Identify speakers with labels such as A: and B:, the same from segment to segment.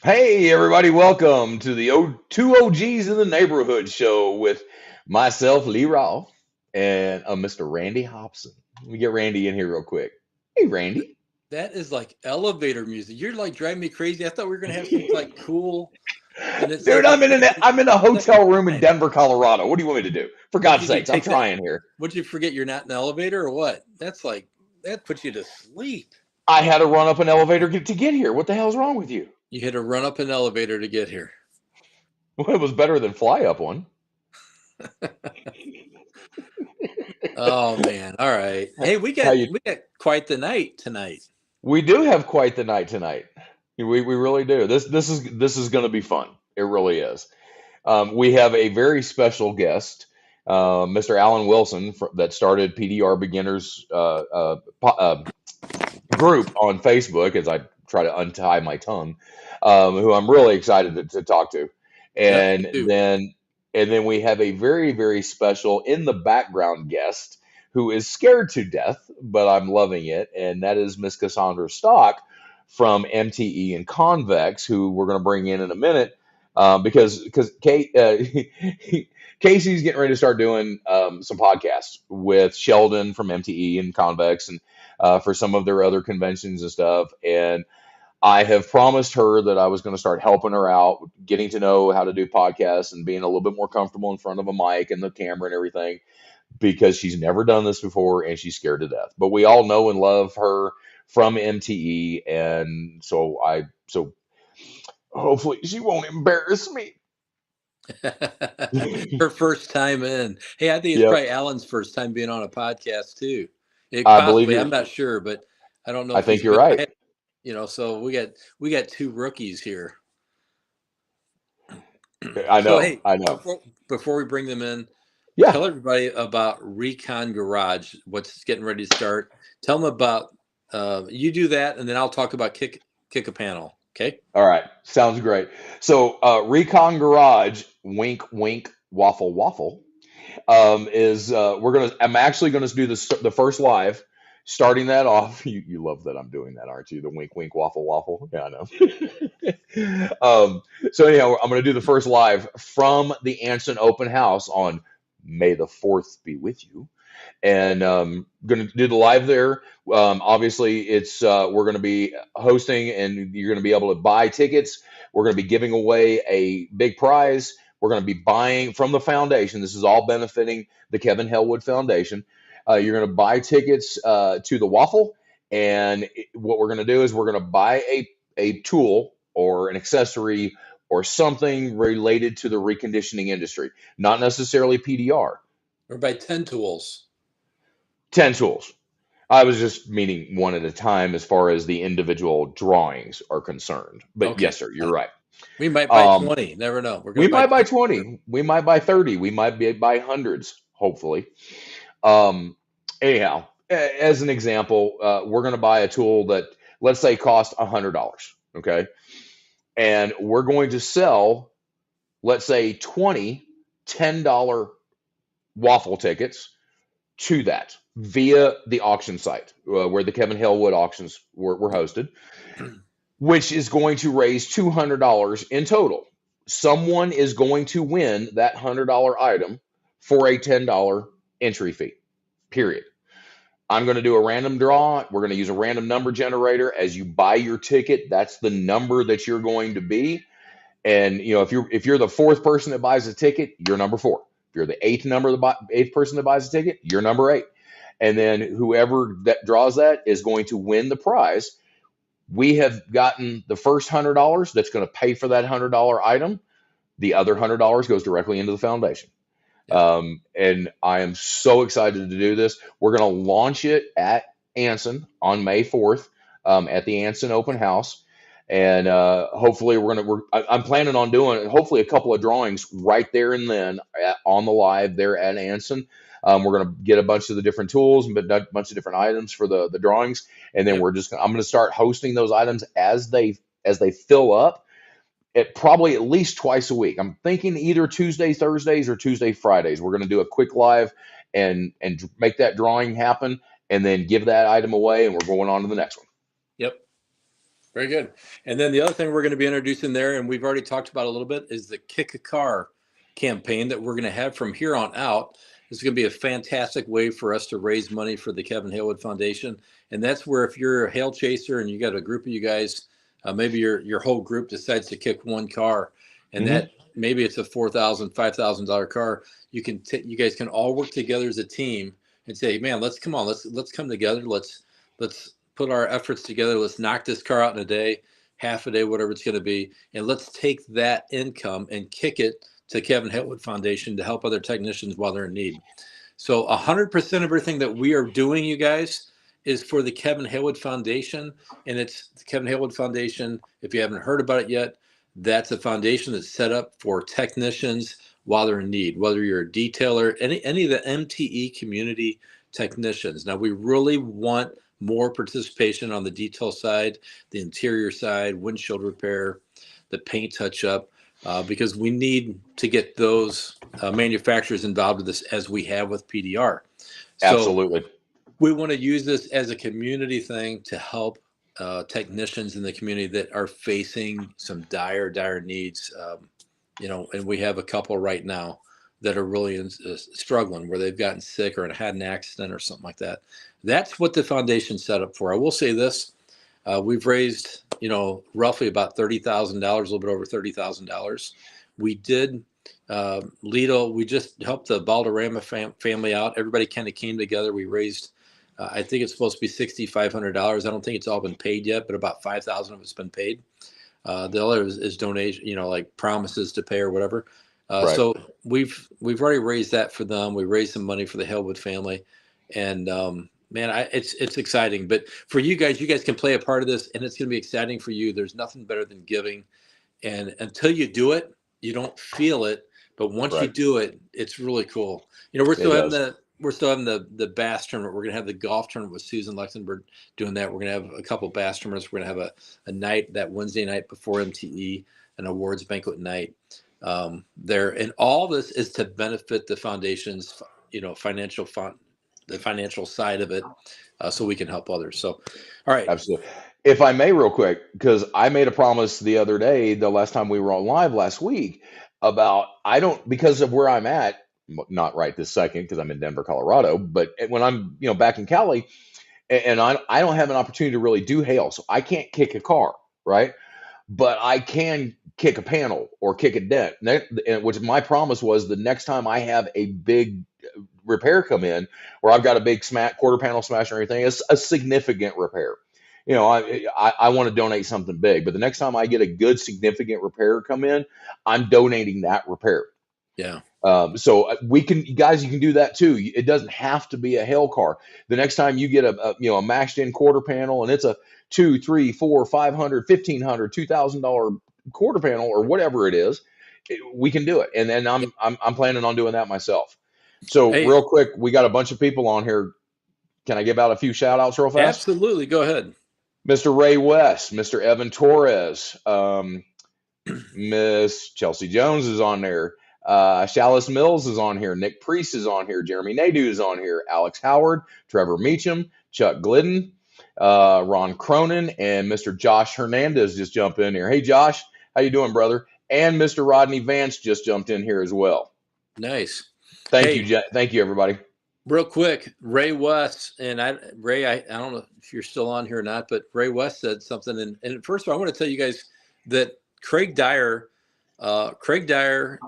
A: Hey, everybody, welcome to the Two OGs in the Neighborhood show with myself, Lee Raw, and Mr. Randy Hobson. Let me get Randy in here real quick. Hey, Randy.
B: That is like elevator music. You're like driving me crazy. I thought we were gonna have some like cool, and it
A: Dude,
B: sounds like
A: I'm in a
B: second
A: hotel room in
B: time.
A: Denver, Colorado. What do you want me to do? For
B: Would
A: God's
B: you
A: sakes, I'm
B: take that?
A: trying here.
B: Would you forget you're not in an elevator or what? That's like that puts you to sleep.
A: I had to run up an elevator to get here. What the hell's wrong with you?
B: You had to run up an elevator to get here.
A: Well, it was better than fly up one.
B: Oh man! All right. Hey, we
A: How
B: got
A: you?
B: we got quite the night tonight.
A: We do have quite the night tonight. We really do. This is going to be fun. It really is. We have a very special guest, Mr. Alan Wilson, that started PDR Beginners group on Facebook. As I try to untie my tongue, who I'm really excited to talk to,
B: Yep, me
A: and
B: too.
A: then we have a very very special in the background guest who is scared to death, but I'm loving it, and that is Miss Cassandra Stock from MTE and Convex, who we're going to bring in a minute because Kate Casey's getting ready to start doing some podcasts with Sheldon from MTE and Convex and for some of their other conventions and stuff. And I have promised her that I was going to start helping her out, getting to know how to do podcasts and being a little bit more comfortable in front of a mic and the camera and everything because she's never done this before and she's scared to death. But we all know and love her from MTE, and so hopefully she won't embarrass me.
B: Her first time in. Hey, I think it's
A: Yep,
B: probably Alan's first time being on a podcast too. It
A: I believe
B: possibly,
A: you're.
B: I'm not sure, but I don't know
A: I
B: if he's
A: think you're
B: been.
A: right.
B: So we got two rookies here.
A: I
B: So
A: know.
B: hey,
A: I know.
B: before we bring them in,
A: Yeah.
B: tell everybody about Recon Garage. What's getting ready to start? Tell them about you do that, and then I'll talk about kick a panel. Okay.
A: All right, sounds great. So, Recon Garage, wink, wink, waffle, waffle, is I'm actually gonna do the first live, starting that off. You love that I'm doing that, aren't you? The wink, wink, waffle, waffle. Yeah, I know. So anyhow, I'm gonna do the first live from the Anson Open House on May the 4th be with you, and going to do the live there. Obviously, it's we're going to be hosting, and you're going to be able to buy tickets. We're going to be giving away a big prize. We're going to be buying from the foundation. This is all benefiting the Kevin Hellwood Foundation. You're going to buy tickets to the waffle, and what we're going to do is we're going to buy a tool or an accessory or something related to the reconditioning industry, not necessarily PDR.
B: Or by 10 tools.
A: 10 tools. I was just meaning one at a time as far as the individual drawings are concerned. But
B: Okay.
A: yes, sir, you're right.
B: We might buy
A: Um,
B: 20. Never know. We're
A: we
B: gonna buy
A: might buy
B: 20.
A: 20. We might buy 30. We might buy hundreds, hopefully. Um, anyhow, as an example, we're going to buy a tool that, let's say, costs $100. Okay. And we're going to sell, let's say, 20 $10 waffle tickets to that via the auction site where the Kevin Hellwood auctions were hosted, which is going to raise $200 in total. Someone is going to win that $100 item for a $10 entry fee, period. I'm going to do a random draw. We're going to use a random number generator. As you buy your ticket, that's the number that you're going to be. And if you're the fourth person that buys a ticket, you're number four. If you're the eighth person that buys a ticket, you're number eight. And then whoever that draws that is going to win the prize. We have gotten the first $100 that's going to pay for that $100 item. The other $100 goes directly into the foundation.
B: Yep.
A: And I am so excited to do this. We're going to launch it at Anson on May 4th at the Anson Open House. And hopefully I'm planning on doing hopefully a couple of drawings right there and then on the live there at Anson. We're going to get a bunch of the different tools and a bunch of different items for the drawings, and then
B: Yep.
A: I'm going to start hosting those items as they fill up at probably at least twice a week. I'm thinking either Tuesday, Thursdays or Tuesday, Fridays. We're going to do a quick live and make that drawing happen and then give that item away, and we're going on to the next one.
B: Yep. Very good. And then the other thing we're going to be introducing there, and we've already talked about a little bit, is the Kick a Car campaign that we're going to have from here on out. It's going to be a fantastic way for us to raise money for the Kevin Haywood Foundation. And that's where if you're a hail chaser and you got a group of you guys, maybe your whole group decides to kick one car, and
A: Hmm.
B: that maybe it's a $4,000, $5,000 car, you guys can all work together as a team and say, man, let's come together. Let's put our efforts together. Let's knock this car out in a day, half a day, whatever it's going to be. And let's take that income and kick it to Kevin Haywood Foundation to help other technicians while they're in need. So 100% of everything that we are doing, you guys, is for the Kevin Haywood Foundation. And it's the Kevin Haywood Foundation. If you haven't heard about it yet, that's a foundation that's set up for technicians while they're in need, whether you're a detailer, any of the MTE community technicians. Now, we really want more participation on the detail side, the interior side, windshield repair, the paint touch up, because we need to get those manufacturers involved with this as we have with PDR. So
A: Absolutely.
B: we want to use this as a community thing to help technicians in the community that are facing some dire needs. And we have a couple right now that are really struggling, where they've gotten sick or had an accident or something like that. That's what the foundation's set up for. I will say this: we've raised, roughly about $30,000, a little bit over $30,000. We did Lido. We just helped the Balderrama family out. Everybody kind of came together. We raised, I think it's supposed to be $6,500. I don't think it's all been paid yet, but about 5,000 of it's been paid. The other is donation, like promises to pay or whatever.
A: Right.
B: So we've already raised that for them. We raised some money for the Haywood family, and man, it's exciting. But for you guys can play a part of this, and it's going to be exciting for you. There's nothing better than giving, and until you do it, you don't feel it. But once you
A: Right.
B: do it, it's really cool. We're
A: It
B: still having
A: does.
B: the bass tournament. We're gonna have the golf tournament with Susan Luxembourg doing that. We're gonna have a couple bass tournaments. We're gonna have a night that Wednesday night before MTE, an awards banquet night there, and all this is to benefit the foundation's financial fund, the financial side of it, so we can help others. So, all right.
A: Absolutely. If I may, real quick, because I made a promise the other day, the last time we were on live last week, about I don't, because of where I'm at, not right this second because I'm in Denver, Colorado, but when I'm back in Cali, and I don't have an opportunity to really do hail, so I can't kick a car, right? But I can kick a panel or kick a dent. Which my promise was the next time I have a big repair come in, where I've got a big quarter panel smash or anything, it's a significant repair. I want to donate something big, but the next time I get a good significant repair come in, I'm donating that repair.
B: Yeah.
A: So we can, guys, you can do that too. It doesn't have to be a hail car. The next time you get a mashed in quarter panel and it's a 2, 3, 4, 500, $1,500, $2,000 quarter panel or whatever it is, we can do it. And then I'm planning on doing that myself. So
B: Hey,
A: real quick, we got a bunch of people on here. Can I give out a few shout outs real fast?
B: absolutely. Go ahead.
A: Mr. Ray West, Mr. Evan Torres, Miss Chelsea Jones is on there. Chalice Mills is on here. Nick Priest is on here. Jeremy Nadeau is on here. Alex Howard, Trevor Meacham, Chuck Glidden, Ron Cronin, and Mr. Josh Hernandez just jumped in here. Hey, Josh, how you doing, brother? And Mr. Rodney Vance just jumped in here as well.
B: Nice.
A: Thank
B: Hey,
A: you, thank you, everybody.
B: real quick, Ray West, and Ray, I don't know if you're still on here or not, but Ray West said something. And first of all, I want to tell you guys that Craig Dyer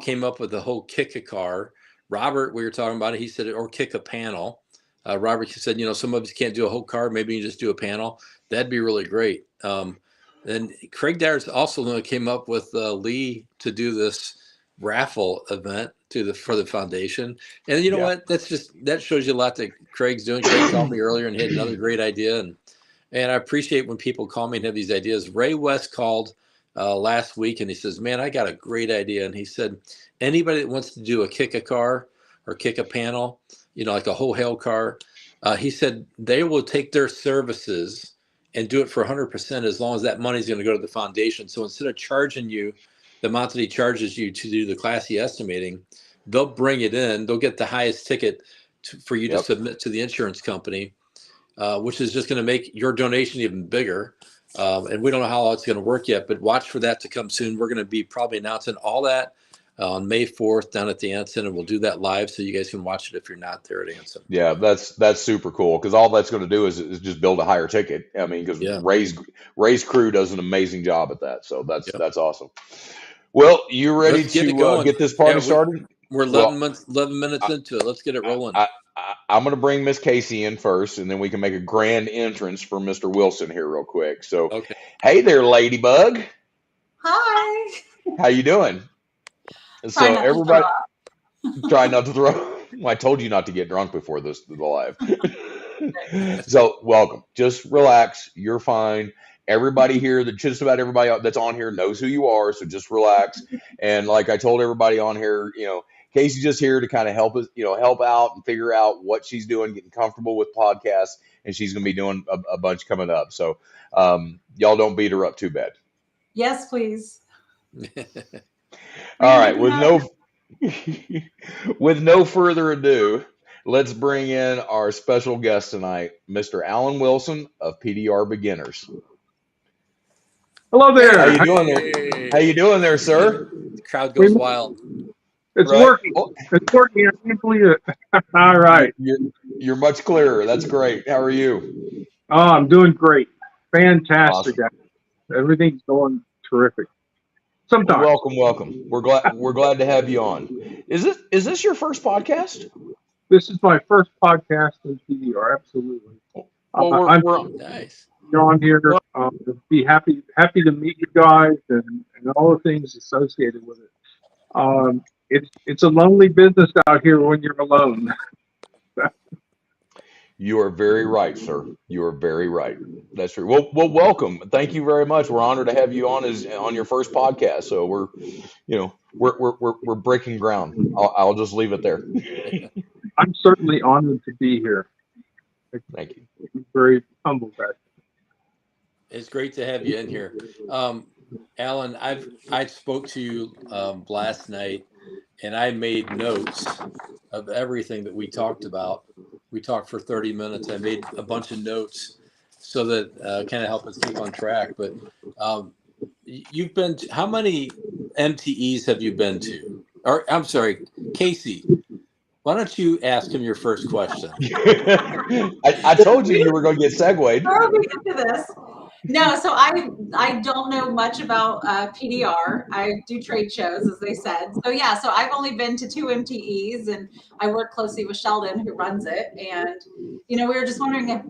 B: came up with the whole kick a car. Robert, we were talking about it. He said, or kick a panel. Robert said, some of us can't do a whole car. Maybe you just do a panel. That'd be really great. And Craig Dyer's also the one who came up with Lee to do this raffle event for the foundation. And you know what? That shows you a lot that Craig's doing. Craig called me earlier and he had another great idea. And I appreciate when people call me and have these ideas. Ray West called last week and he says, man, I got a great idea. And he said, anybody that wants to do a kick a car or kick a panel, like a whole hail car, he said they will take their services and do it for 100% as long as that money is going to go to the foundation. So instead of charging you the amount that he charges you to do the Class E estimating, they'll bring it in. They'll get the highest ticket for you to submit to the insurance company, which is just going to make your donation even bigger. And we don't know how it's going to work yet, but watch for that to come soon. We're going to be probably announcing all that on May 4th down at the Anson, and we'll do that live so you guys can watch it if you're not there at Anson.
A: Yeah, that's super cool because all that's going to do is just build a higher ticket. I mean, because
B: Yeah.
A: Ray's crew does an amazing job at that, so
B: Yep.
A: that's awesome. Well, you ready
B: Let's get it
A: to
B: going.
A: get this party
B: Yeah,
A: started?
B: we're
A: Well,
B: 11 minutes into it. Let's get it rolling.
A: I'm going to bring Miss Casey in first, and then we can make a grand entrance for Mr. Wilson here real quick. So,
B: Okay.
A: hey there, Ladybug.
C: Hi.
A: How you doing?
C: Try
A: So
C: not to
A: everybody,
C: throw up.
A: try not to throw. Well, I told you not to get drunk before the live. So welcome. Just relax. You're fine. Everybody here, just about everybody that's on here knows who you are. So just relax. And like I told everybody on here, Casey's just here to kind of help us, help out and figure out what she's doing, getting comfortable with podcasts, and she's going to be doing a bunch coming up. So y'all don't beat her up too bad.
C: Yes, please.
A: All right. With no further ado, let's bring in our special guest tonight, Mr. Alan Wilson of PDR Beginners.
D: Hello there.
A: How you doing there? How you doing there, sir?
B: The crowd goes wild.
D: It's
A: Right.
D: working.
A: Oh,
D: It's working. I can't believe it. All right.
A: you're much clearer. That's great. How are you?
D: Oh, I'm doing great. Fantastic.
A: Awesome.
D: Everything's going terrific.
A: Well,
D: Sometimes.
A: welcome. We're glad to have you on. Is this your first podcast?
D: This is my first podcast in PDR. Absolutely.
A: Well,
D: I'm
B: Nice.
D: on here. Be happy to meet you guys and all the things associated with it. It's a lonely business out here when you're alone.
A: You are very right, sir. You are very right. That's true. Well, welcome. Thank you very much. We're honored to have you on your first podcast. So we're breaking ground. I'll just leave it there.
D: I'm certainly honored to be here.
A: Thank you.
D: I'm very humbled by it.
B: It's great to have you in here. Alan, I spoke to you last night, and I made notes of everything that we talked about. We talked for 30 minutes. I made a bunch of notes so that kind of help us keep on track. But you've been to, how many MTEs have you been to? Or I'm sorry, Casey. Why don't you ask him your first question?
A: I told you were going to get segued.
C: Before we get to this, no. So I don't know much about PDR. I do trade shows, as they said. So yeah. So I've only been to 2 MTEs, and I work closely with Sheldon, who runs it. And we were just wondering if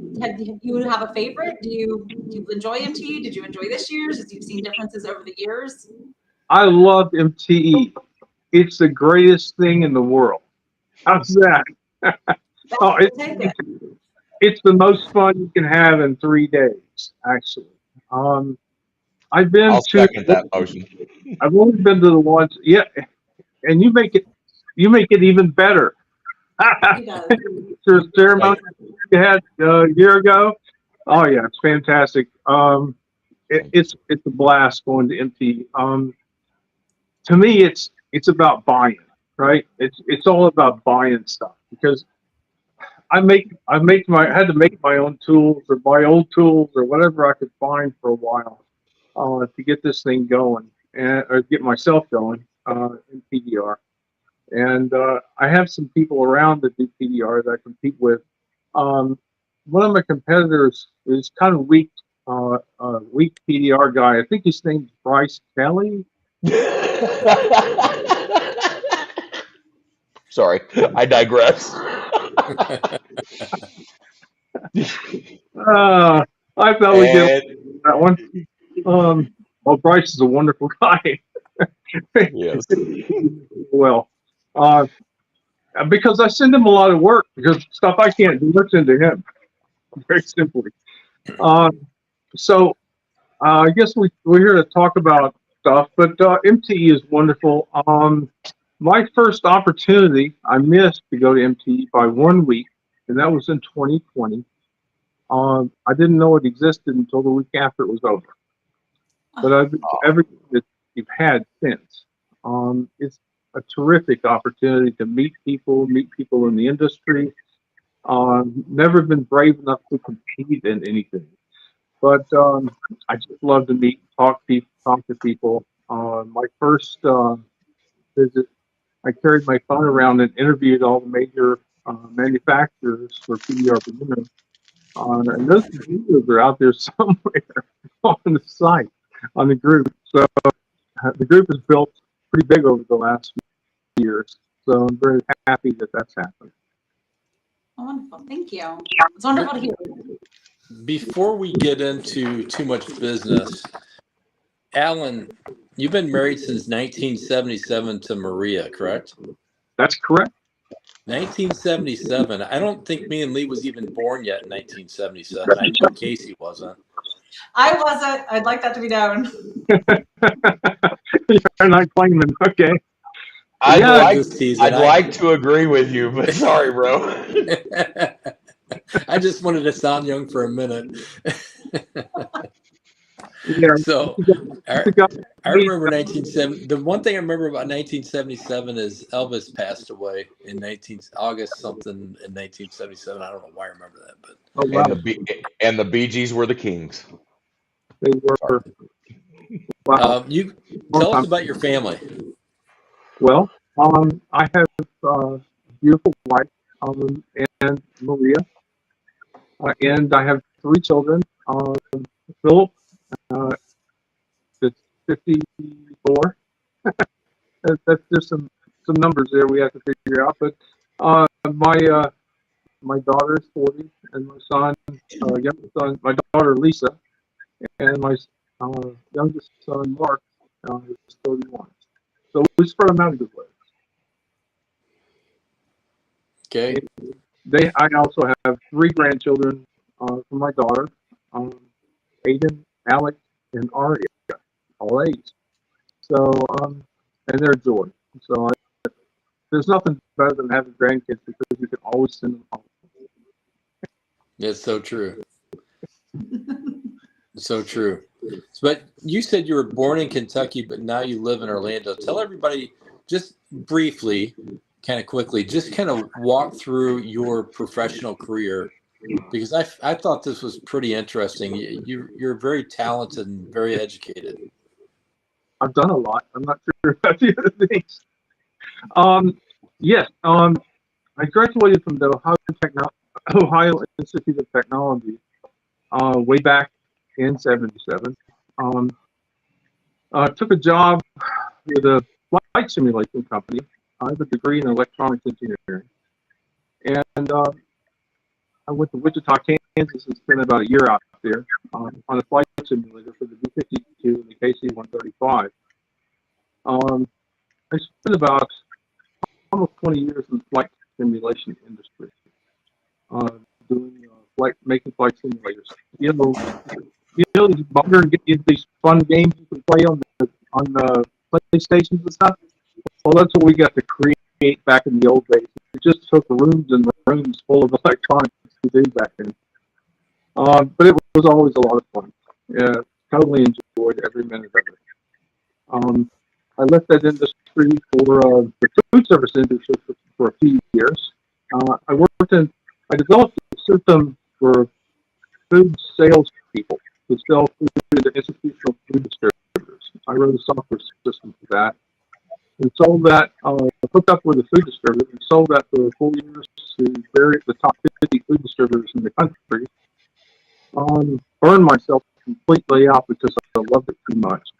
C: you would have a favorite. Do you enjoy MTE? Did you enjoy this year's? Have you seen differences over the years?
D: I love MTE. It's the greatest thing in the world. How's that? Oh, it's the most fun you can have in 3 days, actually. I've been
A: I'll
D: to.
A: second that motion.
D: I've only been to the ones. Yeah, and you make it even better. There's a ceremony you had a year ago. Oh yeah, it's fantastic. It's a blast going to MTE. To me, it's about buying, right? It's all about buying stuff because I had to make my own tools or buy old tools or whatever I could find for a while to get this thing going or get myself going in PDR. And I have some people around that do PDR that I compete with. One of my competitors is kind of weak PDR guy. I think his name's Bryce Kelly.
A: Sorry, I digress.
D: I thought we did that one. Well, Bryce is a wonderful guy.
A: Yes.
D: Well, because I send him a lot of work because stuff I can't do, I send to him. Very simply. So I guess we're here to talk about stuff, but MTE is wonderful. My first opportunity I missed to go to MTE by 1 week, and that was in 2020. I didn't know it existed until the week after it was over. But everything that we've had since, it's a terrific opportunity to meet people in the industry. Never been brave enough to compete in anything. But I just love to meet, talk to people. My first visit, I carried my phone around and interviewed all the major manufacturers for PDR Beginner. And those videos are out there somewhere on the site, on the group. So the group has built pretty big over the last few years. So I'm very happy that that's happened.
C: Oh, wonderful. Thank you. It's wonderful to hear.
B: Before we get into too much business, Alan, you've been married since 1977 to Maria, correct?
D: That's correct.
B: 1977. I don't think me and Lee was even born yet in 1977. I know Casey wasn't.
C: I wasn't. I'd like that to be known.
D: You're not claiming. Okay.
A: I'd like to agree with you, but sorry, bro.
B: I just wanted to sound young for a minute.
D: Yeah.
B: So I remember 1970. The one thing I remember about 1977 is Elvis passed away in August something in 1977. I don't know why I remember that, but
D: Oh, wow.
A: and the Bee Gees were the kings.
D: They were. Wow.
B: You tell us about your family.
D: Well, I have a beautiful wife, and Maria, and I have 3 children. Philip, that's 54. That's just some numbers there we have to figure out. But my daughter is 40, and my son, youngest son, my daughter Lisa, and my youngest son Mark is 31. So we spread them out a good way.
B: Okay.
D: I also have 3 grandchildren from my daughter, Aiden, Alex, and Aria, all 8. So, and they're a joy. So there's nothing better than having grandkids because you can always send them home.
B: It's so true. So true. But you said you were born in Kentucky, but now you live in Orlando. Tell everybody just briefly, kind of quickly, just kind of walk through your professional career, because I thought this was pretty interesting. You're very talented and very educated.
D: I've done a lot. I'm not sure about the other things. Yes. I graduated from the Ohio Institute of Technology way back in '77. Took a job with a flight simulation company. I have a degree in electronics engineering, and I went to Wichita, Kansas, and spent about a year out there on a flight simulator for the B-52 and the KC-135. I spent about almost 20 years in the flight simulation industry, doing making flight simulators. You know, these modern these fun games you can play on the PlayStations and stuff. Well, that's what we got to create back in the old days. We just took rooms and rooms full of electronics to do back then. But it was always a lot of fun. Yeah, totally enjoyed every minute of it. I left that industry for the food service industry for a few years. I developed a system for food sales people to sell food to institutional food distributors. I wrote a software system for that and sold that, hooked up with a food distributor and sold that for 4 years to the top 50 food distributors in the country. Burned myself completely out because I loved it too much.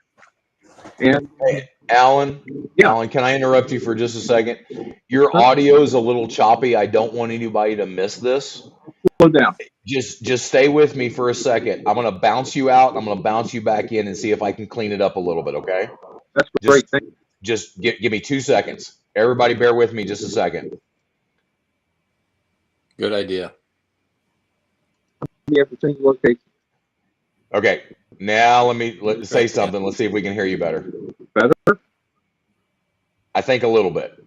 D: And
A: Hey, Alan,
D: yeah.
A: Alan, can I interrupt you for just a second? Your audio is a little choppy. I don't want anybody to miss this.
D: Slow down.
A: Just stay with me for a second. I'm going to bounce you out. I'm going to bounce you back in and see if I can clean it up a little bit, okay?
D: That's great. Thank you.
A: Just give me 2 seconds. Everybody bear with me just a second.
B: Good idea.
D: You have to change location.
A: Okay. Now let's say something. Let's see if we can hear you better.
D: Better?
A: I think a little bit.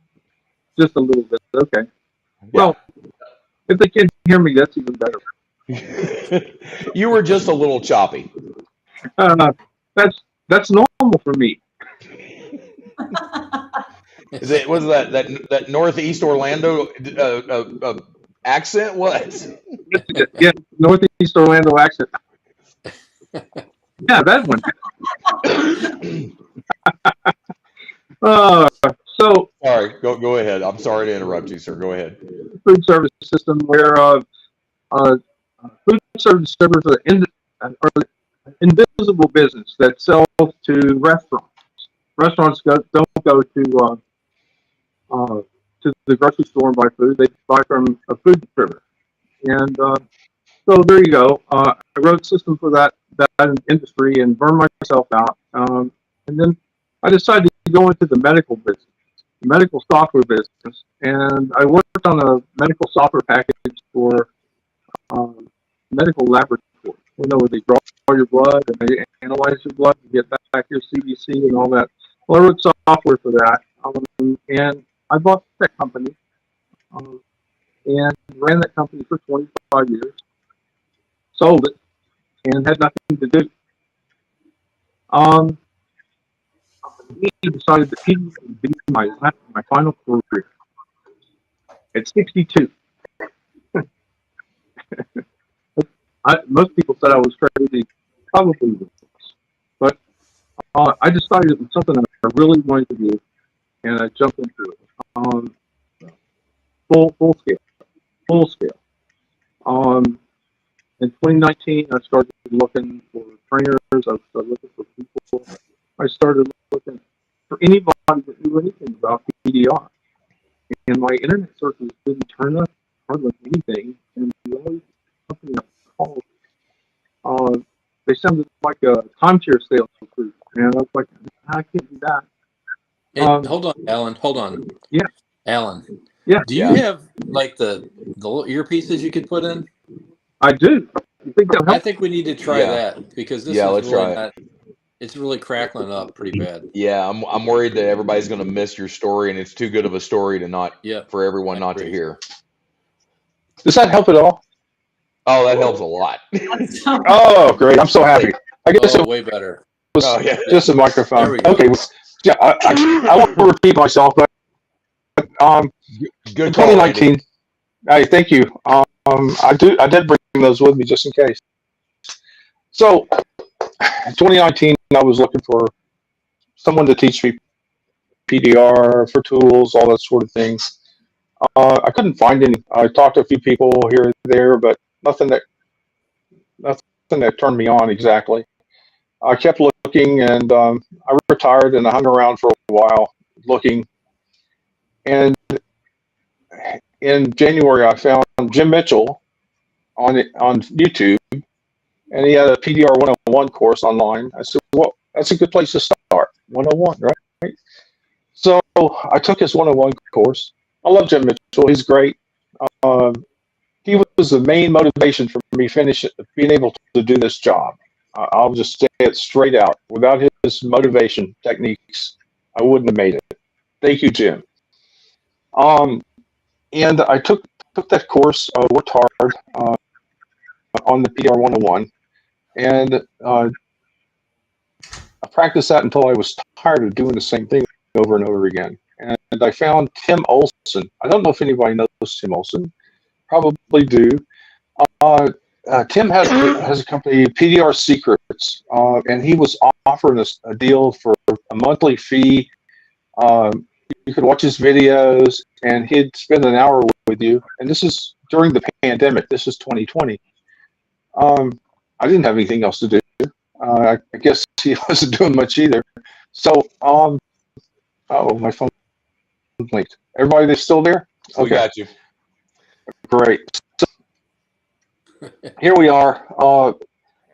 D: Just a little bit. Okay.
A: Yeah.
D: Well, if they can't hear me, that's even better.
A: You were just a little choppy.
D: That's normal for me.
A: Was that Northeast Orlando accent? What?
D: Yeah, Northeast Orlando accent. Yeah, that one. So
A: Sorry, go ahead. I'm sorry to interrupt you, sir. Go ahead.
D: food service system where food service servers are invisible business that sells to restaurants. Restaurants don't go to the grocery store and buy food. They buy from a food distributor. And so there you go. I wrote a system for that industry and burned myself out. And then I decided to go into the medical business, medical software business, and I worked on a medical software package for um, medical laboratories. You know, where they draw your blood and they analyze your blood and get back your CBC and all that. Well, I wrote software for that, and I bought that company um, and ran that company for 25 years. Sold it and had nothing to do. Um, he decided that he would be my final career at 62. Most people said I was crazy, probably was, but I decided it was something I really wanted to do, and I jumped into it. Full scale. Um, in 2019, I started looking for trainers. I started looking for people. I started looking for anybody that knew anything about PDR. And my internet searches didn't turn up hardly anything. And the only company I called, uh, they sounded like a timeshare sales group. And I was like, I can't do that.
B: Hey, hold on, Alan. Hold on.
D: Yeah.
B: Alan.
D: Yeah.
B: Do you have like the little earpieces you could put in?
D: I do. You think that
B: I
D: helps?
B: think we need to try that because this is
A: let's
B: really
A: try it.
B: not. It's really crackling up pretty bad.
A: Yeah, I'm worried that everybody's going to miss your story, and it's too good of a story to not for everyone not to hear.
E: Does that help at all?
A: Oh, that helps a lot.
E: Oh, great! I'm so happy. I guess it
B: way better.
E: was just a microphone.
B: There we go.
E: Okay, yeah, I won't repeat myself, but
A: Good
E: in 2019. Hey, thank you. I did bring those with me just in case. So, in 2019, I was looking for someone to teach me PDR for tools, all that sort of thing. I couldn't find any. I talked to a few people here and there, but nothing that turned me on exactly. I kept looking, and I retired, and I hung around for a while looking. And in January, I found Jim Mitchell on YouTube, and he had a PDR 101 course online. I said, well, that's a good place to start. 101, right? So I took his 101 course. I love Jim Mitchell. He's great. He was the main motivation for me being able to do this job. I'll just say it straight out. Without his motivation techniques, I wouldn't have made it. Thank you, Jim. And I took that course, worked hard on the PDR 101, and I practiced that until I was tired of doing the same thing over and over again. And I found Tim Olson. I don't know if anybody knows Tim Olson. Probably do. Tim has a company, PDR Secrets, and he was offering us a deal for a monthly fee. You could watch his videos, and he'd spend an hour with you. And this is during the pandemic. This is 2020. I didn't have anything else to do. I guess he wasn't doing much either. So, oh, my phone blinked. Everybody, they still there?
A: Okay. We got you.
E: Great. So, here we are.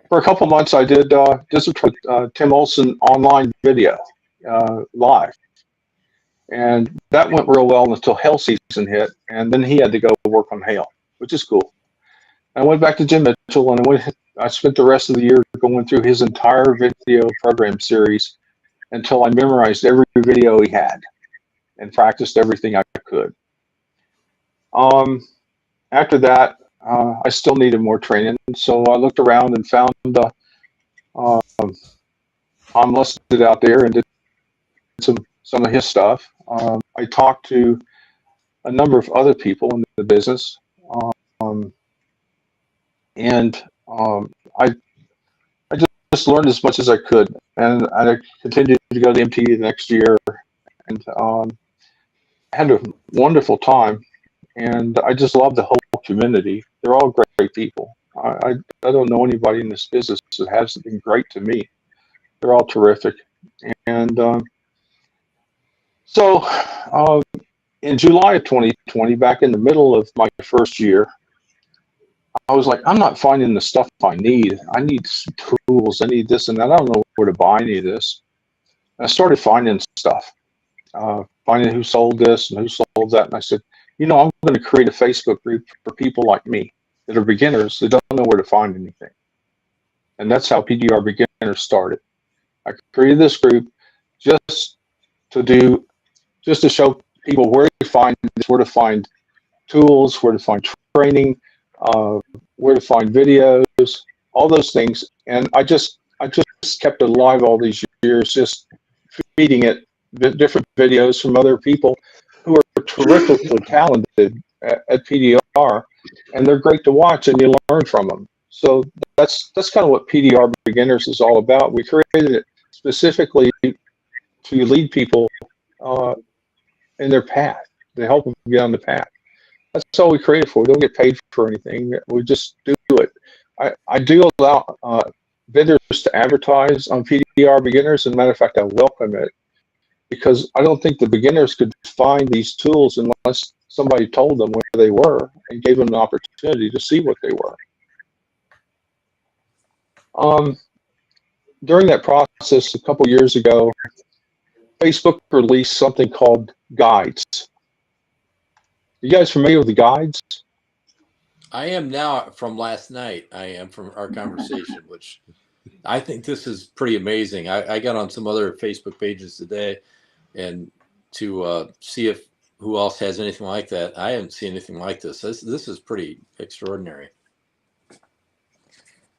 E: For a couple months, I did this with Tim Olson online video live, and that went real well until hail season hit, and then he had to go work on hail, which is cool. I went back to Jim Mitchell, and I spent the rest of the year going through his entire video program series until I memorized every video he had and practiced everything I could. After that, I still needed more training, so I looked around and found Tom listed out there and did some of his stuff. I talked to a number of other people in the business, and I just learned as much as I could, and I continued to go to MT the next year, and had a wonderful time. And I just love the whole community. They're all great people. I don't know anybody in this business that hasn't been great to me. They're all terrific. And so in July of 2020, back in the middle of my first year, I was like, I'm not finding the stuff I need. I need some tools. I need this and that. I don't know where to buy any of this. And I started finding stuff, finding who sold this and who sold that. And I said, I'm going to create a Facebook group for people like me that are beginners that don't know where to find anything. And that's how PDR Beginner started. I created this group just to show people where to find this, where to find tools, where to find training, where to find videos, all those things. And I just kept it alive all these years, just feeding it different videos from other people who are terrifically talented at PDR, and they're great to watch, and you learn from them. So that's kind of what PDR Beginners is all about. We created it specifically to lead people in their path, to help them get on the path. That's all we created for. We don't get paid for anything. We just do it. I do allow vendors to advertise on PDR Beginners. As a matter of fact, I welcome it, because I don't think the beginners could find these tools unless somebody told them where they were and gave them an opportunity to see what they were. During that process, a couple years ago, Facebook released something called guides. You guys familiar with the guides?
B: I am now from last night. I am from our conversation, which I think this is pretty amazing. I got on some other Facebook pages today and to see if who else has anything like that. I haven't seen anything like this. This is pretty extraordinary.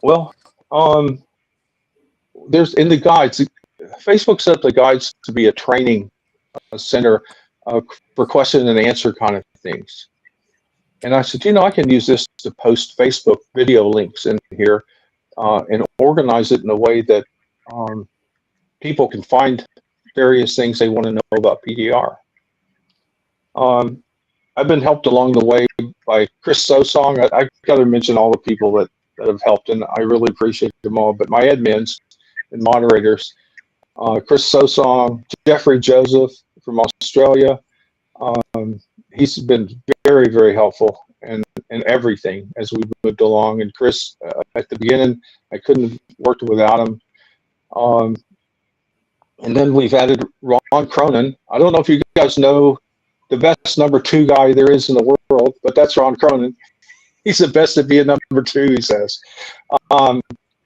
E: Well, there's in the guides, Facebook set up the guides to be a training center for question and answer kind of things. And I said, I can use this to post Facebook video links in here and organize it in a way that people can find various things they want to know about PDR. I've been helped along the way by Chris Sosong. I got to mention all the people that have helped, and I really appreciate them all. But my admins and moderators, Chris Sosong, Jeffrey Joseph from Australia, he's been very, very helpful in everything as we moved along. And Chris, at the beginning, I couldn't have worked without him. And then we've added Ron Cronin. I don't know if you guys know the best number 2 guy there is in the world, but that's Ron Cronin. He's the best at being number 2, he says.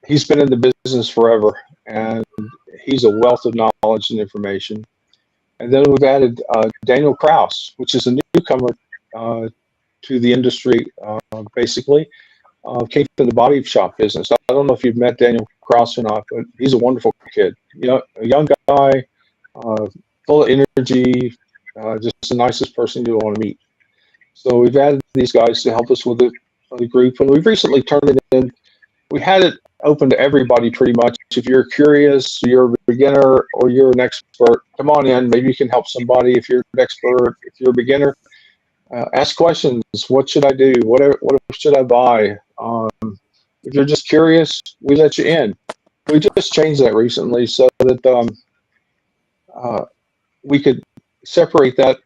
E: He's been in the business forever, and he's a wealth of knowledge and information. And then we've added Daniel Kraus, which is a newcomer to the industry, basically. Came from the body shop business. I don't know if you've met Daniel Kraus or not, but he's a wonderful kid. A young guy, full of energy, just the nicest person you want to meet. So we've added these guys to help us with the group, and we've recently turned it in. We had it open to everybody pretty much. If you're curious, you're a beginner, or you're an expert, come on in. Maybe you can help somebody. If you're an expert, if you're a beginner, ask questions. What should I do? What should I buy? If you're just curious, we let you in. We just changed that recently so that we could separate that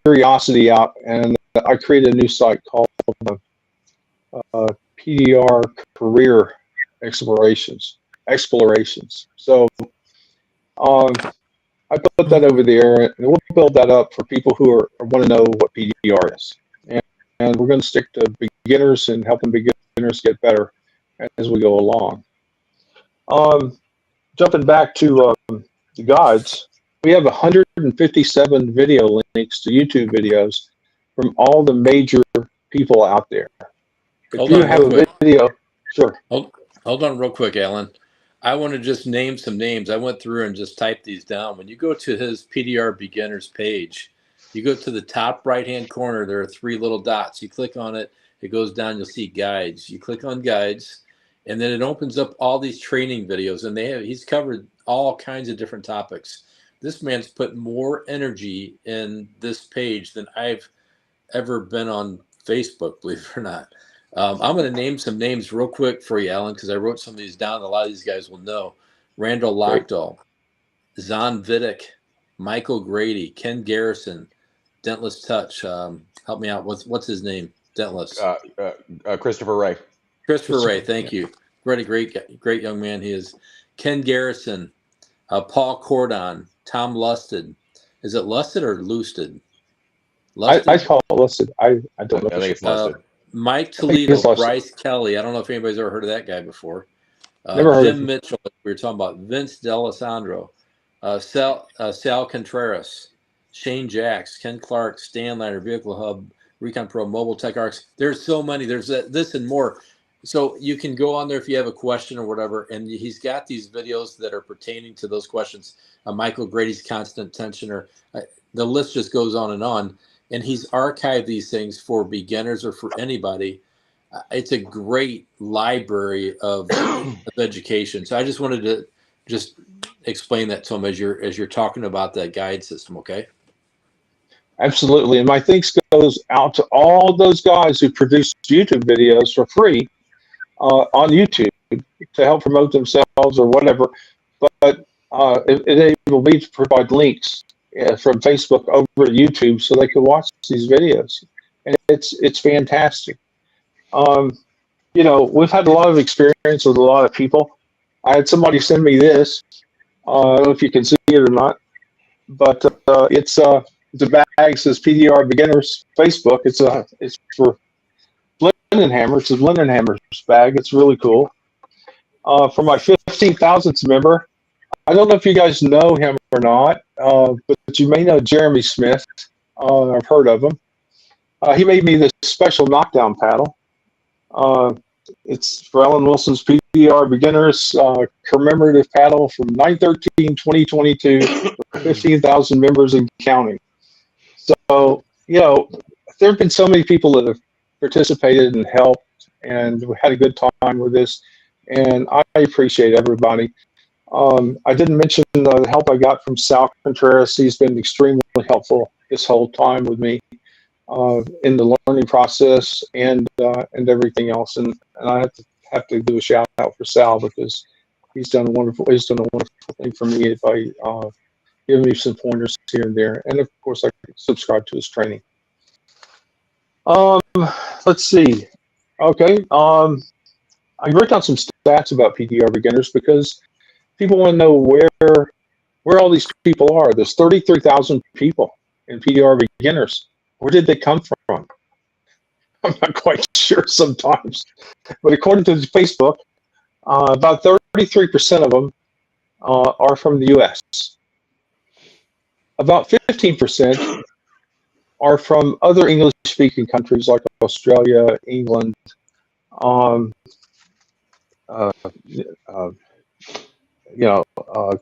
E: curiosity out, and I created a new site called PDR Career Explorations. So I put that over there, and we'll build that up for people who want to know what PDR is. And we're going to stick to beginners and helping beginners get better as we go along. Jumping back to the guides, we have 157 video links to YouTube videos from all the major people out there. If you have a video, sure.
B: Hold on real quick, Alan. I want to just name some names. I went through and just typed these down. When you go to his PDR Beginners page, you go to the top right-hand corner. There are 3 little dots. You click on it. It goes down. You'll see guides. You click on guides, And then it opens up all these training videos, and he's covered all kinds of different topics. This man's put more energy in this page than I've ever been on Facebook, believe it or not. I'm going to name some names real quick for you, Alan, because I wrote some of these down. A lot of these guys will know. Randall
A: Great.
B: Lockdahl, Zon Vidic, Michael Grady, Ken Garrison, Dentless Touch. Help me out. What's his name? Dentless.
A: Christopher Ray.
B: Christopher Ray. Thank you. Great young man he is. Ken Garrison, Paul Cordon, Tom Lusted. Is it Lusted or Lusted?
E: I call it Lusted. I don't know.
A: I think it's Lusted.
B: Mike
E: I think it's
B: Toledo,
E: Lusted.
B: Bryce Kelly. I don't know if anybody's ever heard of that guy before.
E: Never heard of
B: Jim
E: him.
B: Mitchell, we were talking about. Vince D'Alessandro, Sal Contreras, Shane Jacks, Ken Clark, Stan Liner, Vehicle Hub, Recon Pro, Mobile Tech Arcs. There's so many. There's this and more. So you can go on there if you have a question or whatever, and he's got these videos that are pertaining to those questions. Michael Grady's Constant Tensioner. The list just goes on, and he's archived these things for beginners or for anybody. It's a great library of education. So I just wanted to just explain that to him as you're talking about that guide system. Okay.
E: Absolutely. And my thanks goes out to all those guys who produce YouTube videos for free on YouTube to help promote themselves or whatever. But it enabled me to provide links from Facebook over to YouTube so they could watch these videos. And it's fantastic. We've had a lot of experience with a lot of people. I had somebody send me this. I don't know if you can see it or not, but it's a bag that says PDR Beginners Facebook. It's for Blending Hammer. It's a Blending Hammers bag. It's really cool. For my 15,000th member, I don't know if you guys know him or not, but you may know Jeremy Smith. I've heard of him. He made me this special knockdown paddle. It's for Ellen Wilson's PDR Beginners commemorative paddle from 9/13/2022, 15,000 members and counting. So, there have been so many people that have participated and helped, and we had a good time with this, and I appreciate everybody. I didn't mention the help I got from Sal Contreras. He's been extremely helpful this whole time with me in the learning process and everything else. And I have to do a shout out for Sal because he's done a wonderful thing for me by giving me some pointers here and there. And of course, I subscribe to his training. Let's see. Okay. I wrote down some stats about PDR Beginners because people want to know where all these people are. There's 33,000 people in PDR Beginners. Where did they come from? I'm not quite sure sometimes. But according to Facebook, about 33% of them are from the U.S. About 15% are from other English-speaking countries like Australia, England,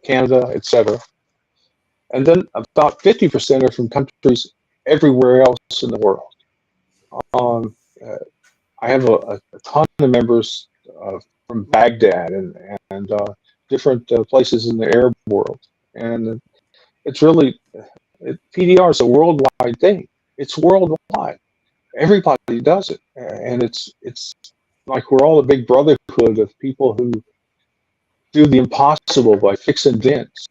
E: Canada, etc. And then about 50% are from countries everywhere else in the world. I have a ton of members from Baghdad and different places in the Arab world. And it's really, PDR is a worldwide thing. It's worldwide. Everybody does it. And it's like we're all a big brotherhood of people who do the impossible by fixing dents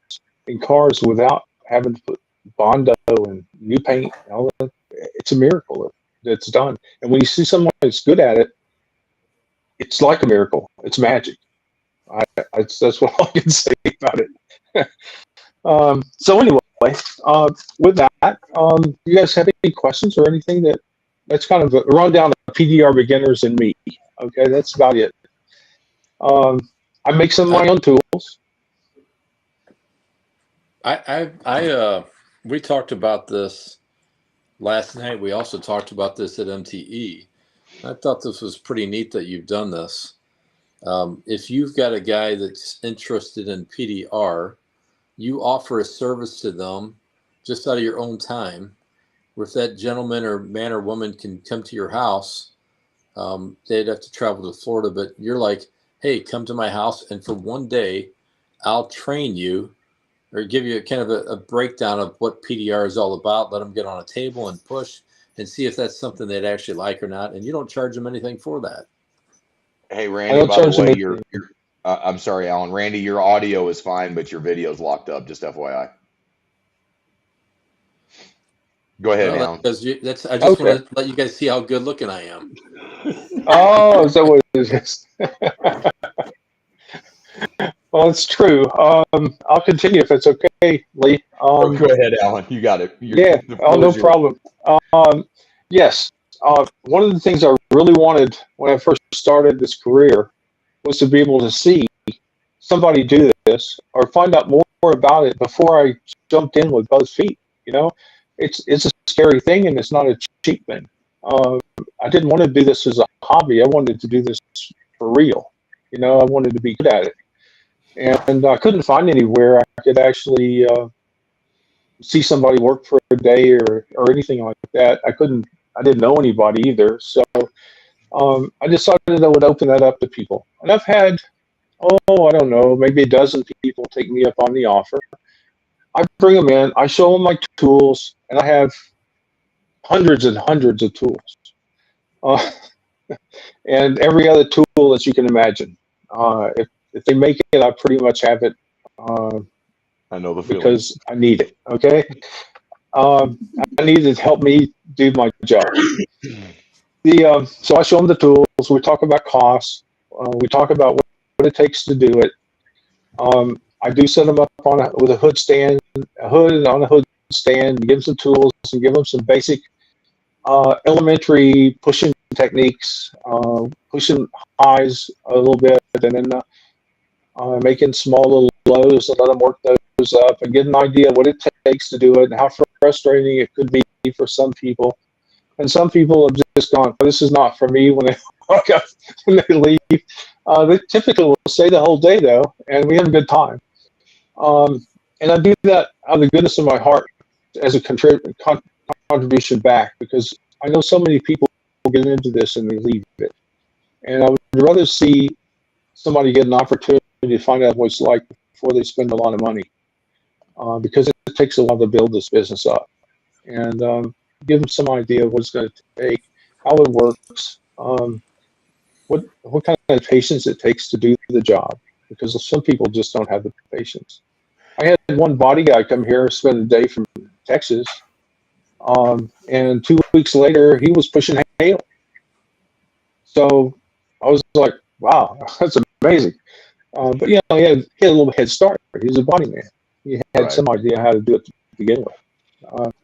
E: in cars without having to put Bondo and new paint and all that. It's a miracle that's done. And when you see someone that's good at it, it's like a miracle. It's magic. That's what I can say about it. So anyway, with that, you guys have any questions or anything that's kind of a rundown of PDR Beginners and me. Okay, that's about it. I make some of my own tools.
B: We talked about this last night. We also talked about this at MTE. I thought this was pretty neat that you've done this. If you've got a guy that's interested in PDR, you offer a service to them just out of your own time. If that gentleman or man or woman can come to your house, they'd have to travel to Florida, but you're like, hey, come to my house and for one day, I'll train you or give you kind of a breakdown of what PDR is all about. Let them get on a table and push and see if that's something they'd actually like or not. And you don't charge them anything for that.
A: Hey,
E: I
A: Randy,
E: don't
A: by the
E: charge them
A: way,
E: anything.
A: I'm sorry, Alan. Randy, your audio is fine, but your video's locked up, just FYI. Go ahead,
B: Well, that's
A: Alan.
B: because that's. I just
E: Okay.
B: want to let you guys see how good looking I am.
E: Oh, is that what it is? Well, it's true. I'll continue if it's okay, Lee.
A: Oh, go ahead, Alan. You got it.
E: Yeah.
A: The
E: Oh,
A: floor
E: no
A: is yours.
E: problem. Yes. One of the things I really wanted when I first started this career was to be able to see somebody do this or find out more about it before I jumped in with both feet. You know, it's a scary thing and it's not a cheap thing. Uh, I didn't want to do this as a hobby. I wanted to do this for real. You know, I wanted to be good at it, and I couldn't find anywhere I could actually see somebody work for a day or anything like that. I couldn't. I didn't know anybody either, so I decided I would open that up to people. And I've had, I don't know, maybe a dozen people take me up on the offer. I bring them in, I show them my tools, and I have hundreds and hundreds of tools, uh, and every other tool that you can imagine. If they make it, I pretty much have it uh,
A: I know the feeling.
E: because I need it. Okay, um, I need it to help me do my job. So I show them the tools. We talk about costs. We talk about what it takes to do it. I do set them up with a hood stand, a hood on a hood stand, give them some tools and give them some basic elementary pushing techniques, pushing highs a little bit, and then making small little lows and let them work those up and get an idea of what it takes to do it and how frustrating it could be for some people. And some people have just gone, this is not for me when they walk out, when they leave. They typically will stay the whole day though, and we have a good time. And I do that out of the goodness of my heart as a contribution back because I know so many people get into this and they leave it. And I would rather see somebody get an opportunity to find out what it's like before they spend a lot of money because it takes a while to build this business up. And give them some idea of what it's going to take, how it works, what kind of patience it takes to do the job, because some people just don't have the patience. I had one body guy come here, spend a day from Texas, and 2 weeks later he was pushing hail. So I was like, wow, that's amazing. But you know, he had a little head start. He was a body man. He had
A: Right.
E: some idea how to do it to begin with.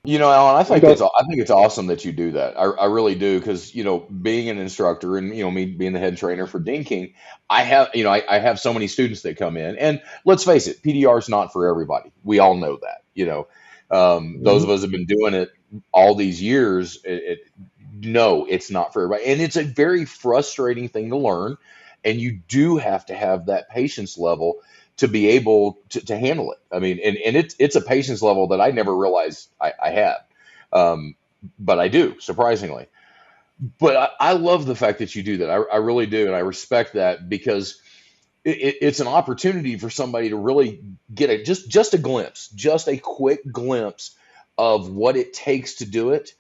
A: You know, Alan,
E: I got
A: I think it's awesome that you do that. I really do because being an instructor and me being the head trainer for Dean King, I have so many students that come in, and let's face it, PDR is not for everybody. We all know that. Those of
E: Mhm.
A: us have been doing it all these years. No, it's not for everybody, and it's a very frustrating thing to learn, and you do have to have that patience level to be able to handle it. I mean, and it's a patience level that I never realized I had, um, but I do surprisingly. But I love the fact that you do that. I really do, and I respect that because it's an opportunity for somebody to really get just a glimpse, just a quick glimpse of what it takes to do it.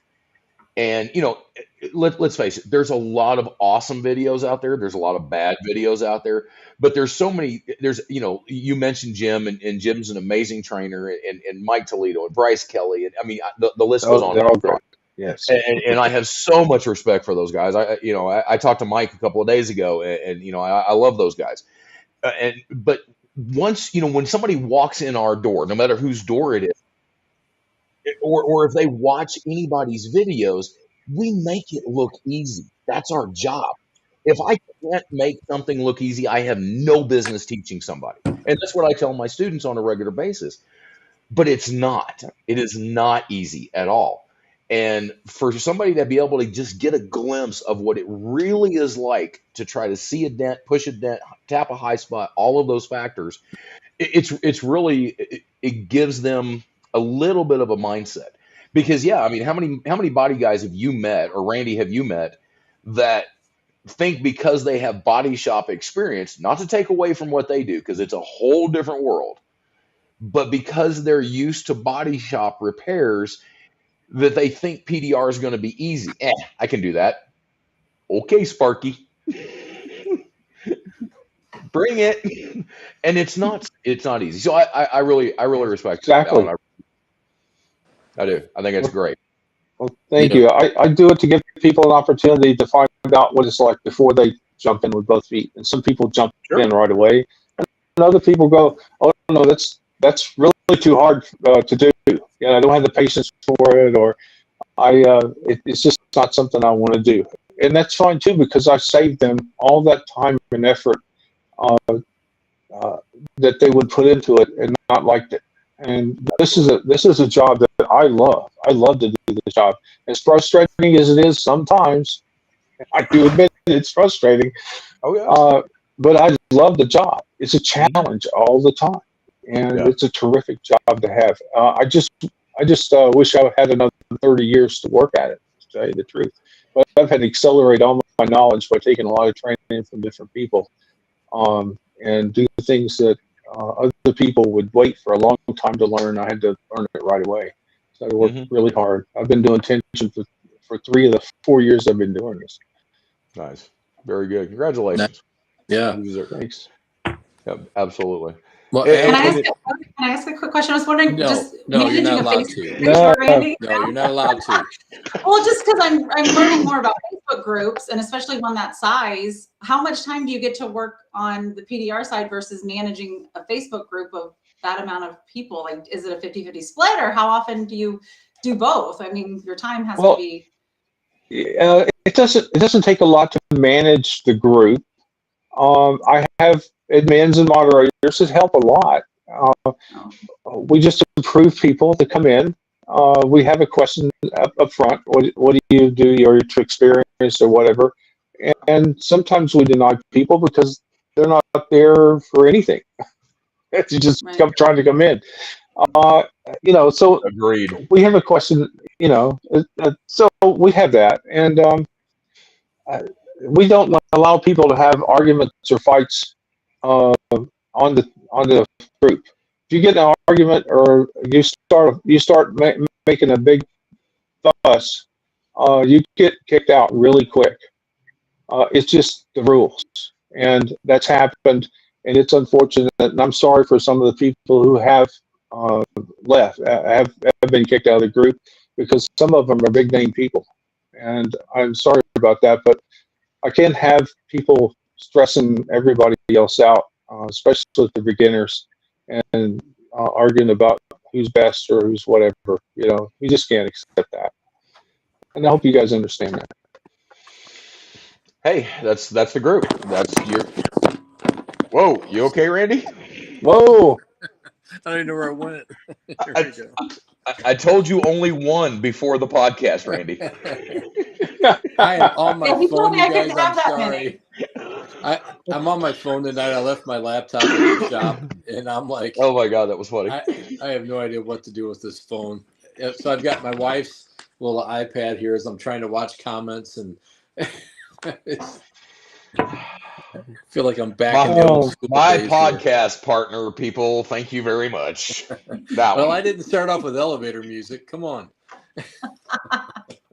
A: And let's face it, there's a lot of awesome videos out there. There's a lot of bad videos out there, but there's so many. You mentioned Jim, and Jim's an amazing trainer, and Mike Toledo and Bryce Kelly, and I mean the list goes on
E: They're
A: and
E: all
A: on.
E: great. Yes.
A: And I have so much respect for those guys. I talked to Mike a couple of days ago, and I love those guys. But once when somebody walks in our door, no matter whose door it is, or if they watch anybody's videos, we make it look easy. That's our job. If I can't make something look easy, I have no business teaching somebody. And that's what I tell my students on a regular basis. But it's not. It is not easy at all. And for somebody to be able to just get a glimpse of what it really is like to try to see a dent, push a dent, tap a high spot, all of those factors, it's really it gives them a little bit of a mindset. Because yeah, I mean, how many body guys have you met, or Randy have you met, that think because they have body shop experience, not to take away from what they do, because it's a whole different world, but because they're used to body shop repairs, that they think PDR is going to be easy. I can do that. Okay, Sparky, bring it. And it's not easy. So I really respect it,
E: Exactly.
A: Alan. I do. I think it's
E: Well,
A: great.
E: well,
B: You
E: thank
B: know,
E: you. I do it to give people an opportunity to find out what it's like before they jump in with both feet. And some people jump
A: Sure.
E: in right away, and other people go, "Oh no, that's really too hard to do. I don't have the patience for it, or it's just not something I want to do." And that's fine too, because I saved them all that time and effort uh, uh, that they would put into it and not liked it. And this is a job that I love. I love to do the job. As frustrating as it is sometimes, I do admit it's frustrating.
A: Oh yeah.
E: But I love the job. It's a
A: Mhm.
E: challenge all the time, and
A: Yeah.
E: it's a terrific job to have. I just wish I had another 30 years to work at it, to tell you the truth. But I've had to accelerate all my knowledge by taking a lot of training from different people, and do things that other people would wait for a long time to learn. I had to learn it right away. So I worked
A: Hmm.
E: really hard. I've been doing tension for 3 of the 4 years I've been doing this.
A: Nice. Very good.
B: no,
A: Congratulations.
B: yeah.
A: You deserve.
E: Thanks.
A: Yeah, absolutely.
B: Well,
C: Can I
A: And
C: ask
B: Alan,
A: it,
C: can I ask a quick question? I was wondering,
B: no,
C: just
B: no, you're
C: managing
B: not
C: a
B: allowed
C: Facebook
B: to.
C: group,
E: No,
C: Randy.
B: No, you're not allowed to.
C: Well, just because I'm learning more about Facebook groups, and especially one that size, how much time do you get to work on the PDR side versus managing a Facebook group of that amount of people? Like, is it a 50-50 split, or how often do you do both? I mean, your time has to
E: well,
C: be.
E: it doesn't take a lot to manage the group. I have admins and moderators that help a lot.
C: Oh,
E: We just approve people to come in. We have a question up front. What do you do? Your experience or whatever. And sometimes we deny people because they're not there for anything. It's just
C: right.
E: trying to come in. Uh, so
A: agreed.
E: we have a question. So we have that, and uh, we don't allow people to have arguments or fights uh, on the group. If you get in an argument or you start making a big fuss, you get kicked out really quick. It's just the rules, and that's happened, and it's unfortunate. And I'm sorry for some of the people who have uh, left, have been kicked out of the group, because some of them are big name people, and I'm sorry about that. But I can't have people stressing everybody else out, especially the beginners, and arguing about who's best or who's whatever. We just can't accept that. And I hope you guys understand that.
A: Hey, that's the group. That's your. Whoa, you okay, Randy?
E: Whoa!
B: I don't even know where I went. There
A: I,
B: we go.
A: I told you only one before the podcast, Randy.
B: I am on my
C: Yeah, he told
B: phone,
C: me
B: you
C: I
B: guys.
C: couldn't
B: I'm
C: have that
B: sorry.
C: many.
B: I'm on my phone tonight. I left my laptop at the shop, and I'm like,
A: Oh my God, that was funny.
B: I have no idea what to do with this phone. So I've got my wife's little iPad here as I'm trying to watch comments, and I feel like I'm back in
A: My
B: the old
E: Oh,
B: school
A: my
B: days here.
A: podcast partner, people. Thank you very much. That
B: Well,
A: one.
B: I didn't start off with elevator music. Come on.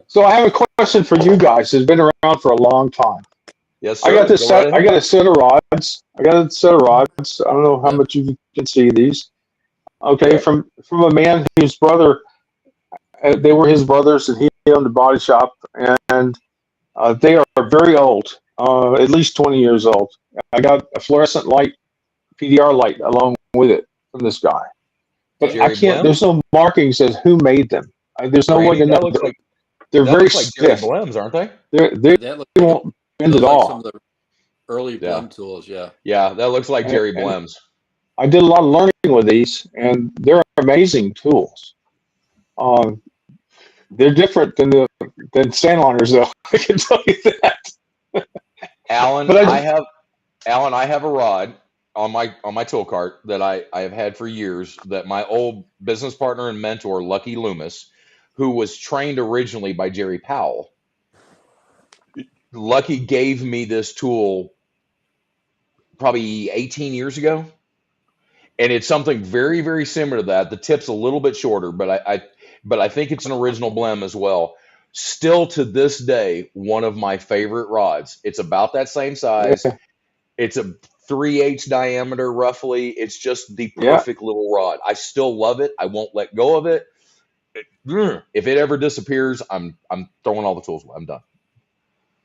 E: so I have a question for you guys. It's been around for a long time.
A: Yes,
E: I got
A: sir.
E: this
A: Go right
E: set. I
A: ahead.
E: got a set of rods. I got a set of rods. I don't know how
B: Yep.
E: much you can see these. Okay,
A: Okay.
E: from a man whose brother, they were his brothers, and he owned a body shop, and they are very old, at least 20 years old. I got a fluorescent light, PDR light, along with it from this guy, but I
A: Jerry
E: can't.
A: Blems.
E: There's no markings as who made them. There's no way
A: Randy,
E: to know. They're
A: that
E: very
A: looks like Jerry
E: stiff.
A: Blems, aren't they?
E: They
B: That looks like
E: won't bend
B: those
E: at
B: like some
E: all.
B: of the early
A: Yeah.
B: blem tools. Yeah.
A: Yeah, that looks like Jerry
E: And
A: Blems.
E: I did a lot of learning with these, and they're amazing tools. Um, they're different than Sandliners, though. I can tell you that.
A: Alan,
E: But
A: I
E: I
A: have Alan, I have a rod on my tool cart that I have had for years that my old business partner and mentor, Lucky Loomis, who was trained originally by Jerry Powell, Lucky gave me this tool probably 18 years ago, and it's something very, very similar to that. The tip's a little bit shorter, but I think it's an original blem as well. Still to this day, one of my favorite rods. It's about that same size.
E: Yeah.
A: It's a 3/8 diameter roughly. It's just the
E: Yeah.
A: perfect little rod. I still love it. I won't let go of it. If it ever disappears, I'm throwing all the tools away. I'm done.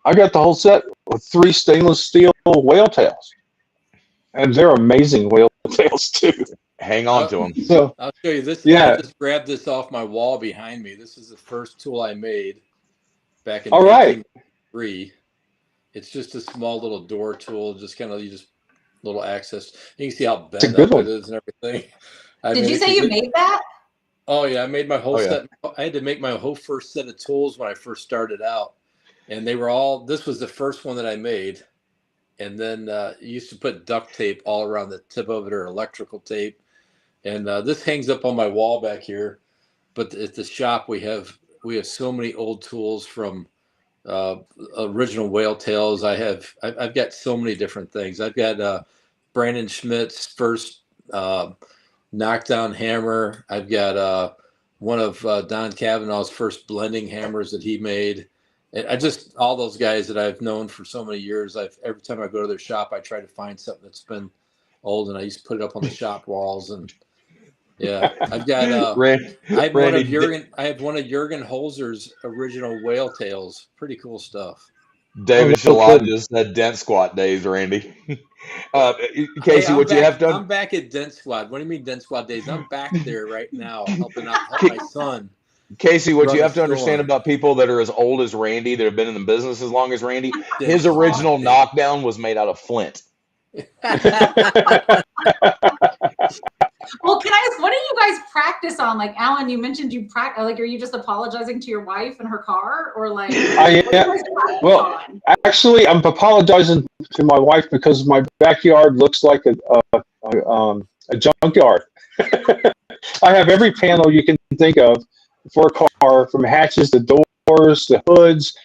E: I got the whole set with 3 stainless steel whale tails, and they're amazing whale tails too.
A: Hang on to them.
E: So
B: I'll show you this. I
E: yeah,
B: just grabbed this off my wall behind me. This is the first tool I made back in
E: all right.
B: 1993. It's just a small little door tool, just kind of little access. You can see how
E: It's a
B: bent
E: good
B: up
E: one.
B: it is and everything. I
C: Did
B: mean,
C: you say you made that?
B: Oh yeah, I made my whole
A: Oh, yeah.
B: set. I had to make my whole first set of tools when I first started out, and they were all. This was the first one that I made, and then you used to put duct tape all around the tip of it or electrical tape, and this hangs up on my wall back here. But at the shop we have so many old tools from original whale tails. I've got so many different things. I've got Brandon Schmidt's first knockdown hammer. I've got one of Don Cavanaugh's first blending hammers that he made. And I just all those guys that I've known for so many years. Every time I go to their shop, I try to find something that's been old, and I used to put it up on the shop walls. And yeah, I've got I have one of
A: Randy,
B: Jurgen Holzer's original whale tails. Pretty cool stuff.
E: Oh,
A: David
E: no
A: Shalon
E: kidding.
A: just said dent squat days, Randy.
B: Hey,
A: Casey, what you have
B: I'm
A: done?
B: back at Dent Squad. What do you mean Dent Squad days? I'm back there right now, helping help my son
A: Casey, what
B: run
A: you
B: a
A: have to understand
B: store.
A: about people that are as old as Randy, that have been in the business as long as Randy,
B: Dent
A: his
B: Squad
A: original
B: day.
A: knockdown was made out of flint.
C: Well, can I ask, what do you guys practice on? Like, Alan, you mentioned you practice. Like, are you just apologizing to your wife in her car, or like, what do you
E: I
C: guys practice
E: well,
C: on?
E: actually, I'm apologizing to my wife because my backyard looks like a junkyard. I have every panel you can think of for a car, from hatches to doors to hoods,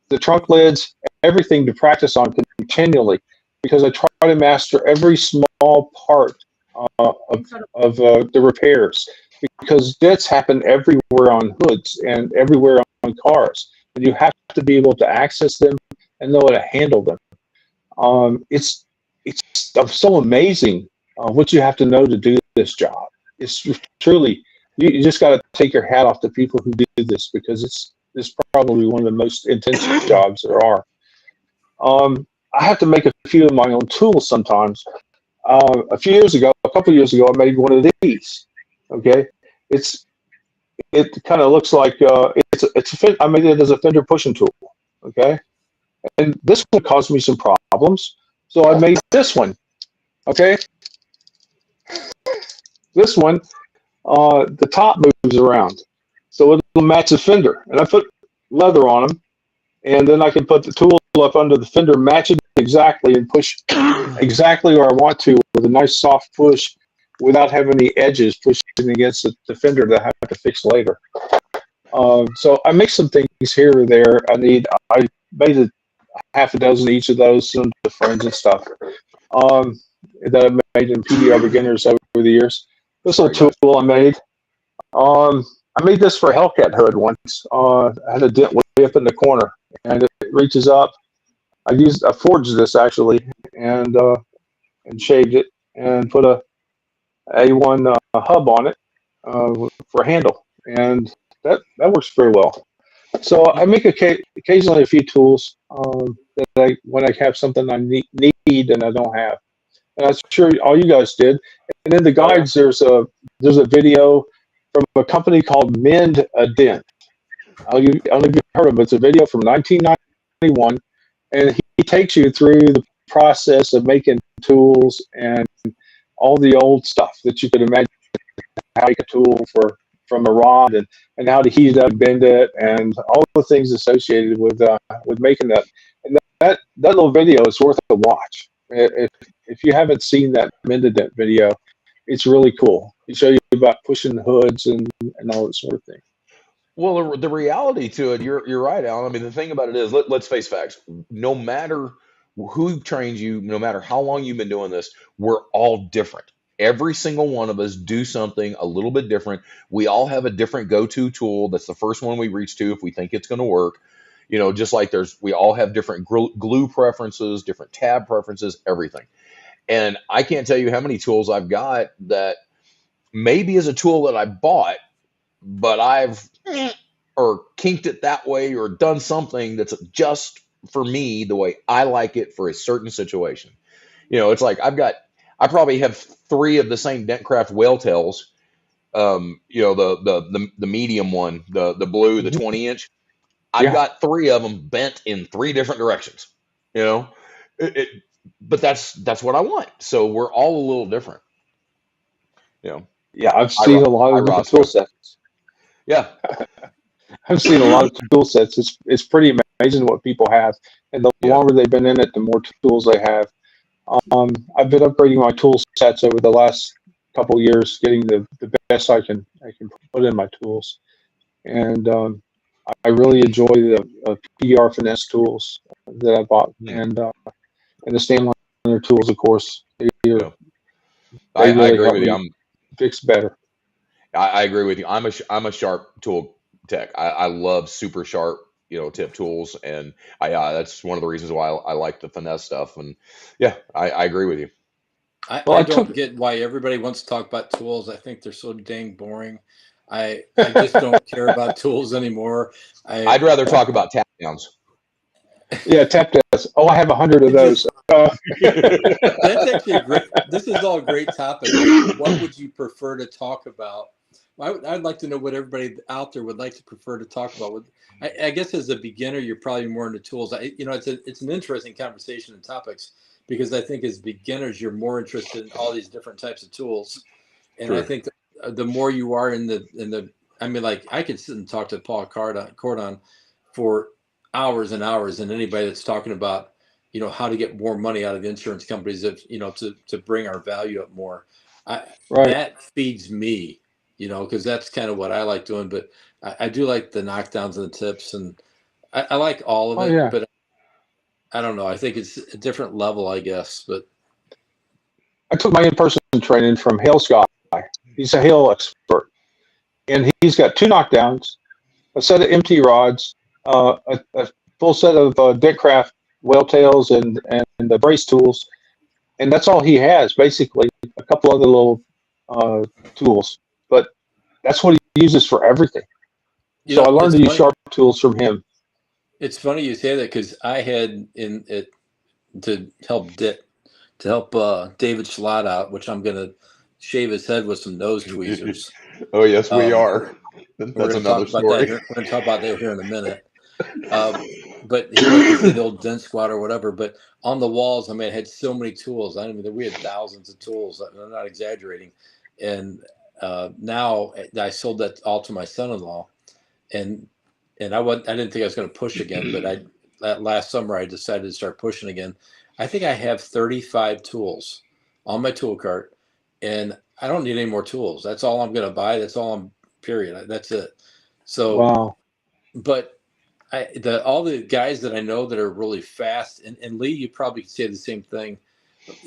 E: the trunk lids, everything to practice on continually, because I try to master every small part
C: Incredible.
E: of the repairs, because dents happen everywhere on hoods and everywhere on cars, and you have to be able to access them and know how to handle them. It's so amazing what you have to know to do this job. It's truly, you just got to take your hat off to people who do this, because it's probably one of the most intense jobs there are. I have to make a few of my own tools sometimes. A couple years ago, I made one of these. Okay, it kind of looks like I made it as a fender pushing tool. Okay, and this one caused me some problems, so I made this one. Okay, this one, the top moves around, so it'll match the fender, and I put leather on them, and then I can put the tool up under the fender, match it exactly, and push exactly where I want to with a nice soft push, without having any edges pushing against the fender that I have to fix later. So I make some things here or there. I made a half a dozen each of those, some to friends and stuff, that I made in PDR Beginners over the years. This little tool I made. I made this for a Hellcat hood once. I had a dent way up in the corner, and it reaches up. I forged this actually, and shaved it, and put a A1 hub on it for a handle, and that works very well. So I make occasionally a few tools that when I have something I need and I don't have, and I'm sure all you guys did. And in the
A: Oh, yeah.
E: guides, there's a video from a company called Mend a Dent. I don't know if you've heard of it. It's a video from 1991, and he takes you through the process of making tools and all the old stuff that you could imagine, how to make a tool from a rod, and how to heat it up, bend it, and all the things associated with making that. And that little video is worth a watch. If you haven't seen that Mendadent video, it's really cool. It shows you about pushing hoods and all that sort of thing.
A: Well, the reality to it, you're right, Alan. I mean, the thing about it is, let's face facts. No matter who trains you, no matter how long you've been doing this, we're all different. Every single one of us do something a little bit different. We all have a different go-to tool. That's the first one we reach to if we think it's going to work. Just like we all have different glue preferences, different tab preferences, everything. And I can't tell you how many tools I've got that maybe is a tool that I bought, but I've or kinked it that way or done something that's just for me the way I like it for a certain situation. It's like I probably have three of the same Dentcraft whale tails. The medium one, the blue, the
E: Mhm.
A: 20-inch. I've
E: Yeah,
A: got three of them bent in three different directions. You know, it, it, but that's what I want. So we're all a little different. You know,
E: yeah. I've
A: hi,
E: seen a lot
A: hi
E: of different tool
A: Roscoe.
E: sets.
A: Yeah,
E: I've seen a lot of tool sets. It's pretty amazing what people have, and the
A: yeah,
E: longer they've been in it, the more tools they have. I've been upgrading my tool sets over the last couple years, getting the best I can put in my tools, and I really enjoy the PDR finesse tools that I bought,
A: hmm,
E: and the Stanley tools, of course.
A: yeah.
E: They
A: I
E: really
A: agree
E: help
A: with you.
E: me fix better.
A: I agree with you. I'm a sharp tool tech. I love super sharp, tip tools, and that's one of the reasons why I like the finesse stuff. And yeah, I agree with you.
E: Well,
B: I
E: I took
B: don't get why everybody wants to talk about tools. I think they're so dang boring. I just don't care about tools anymore. I
A: I'd rather talk about tap downs.
E: yeah, tap dance. Oh, I have 100 of
B: it
E: those.
B: just that's actually a great. This is all a great topic. Like, what would you prefer to talk about? I'd like to know what everybody out there would like to prefer to talk about. I guess as a beginner, you're probably more into tools. It's an interesting conversation and topics because I think as beginners, you're more interested in all these different types of tools, and I
A: True.
B: think the more you are in the, I mean, like I could sit and talk to Paul Cordon for hours and hours, and anybody that's talking about how to get more money out of insurance companies if to bring our value up more. I
E: Right.
B: That feeds me, because that's kind of what I like doing. But I do like the knockdowns and the tips, and I like all of
E: Oh
B: it.
E: yeah.
B: But I don't know. I think it's a different level, I guess. But
E: I took my in-person training from Hale Scott. He's a Hale expert, and he's got two knockdowns, a set of MT rods, a full set of Dickcraft whale tails, and the brace tools, and that's all he has basically. A couple other little uh, tools, but that's what he uses for everything. So I learned
B: it's
E: to use
B: funny.
E: sharp tools from him.
B: It's funny you say that because I had in it to help David Schlott out, which I'm gonna shave his head with some nose tweezers.
A: Oh yes, we
B: Um,
A: are.
B: we're
A: That's
B: gonna
A: another
B: talk about that
A: story.
B: here. We're gonna talk about that here in a minute. But he liked to say the old dent squat or whatever. But on the walls, I mean, I had so many tools. I mean, we had thousands of tools. I'm not exaggerating. And now I sold that all to my son-in-law, and I didn't think I was going to push again, but that last summer I decided to start pushing again. I think I have 35 tools on my tool cart, and I don't need any more tools. That's all I'm going to buy. That's all I'm. Period. That's it. So,
E: Wow.
B: but all the guys that I know that are really fast, and Lee, you probably could say the same thing.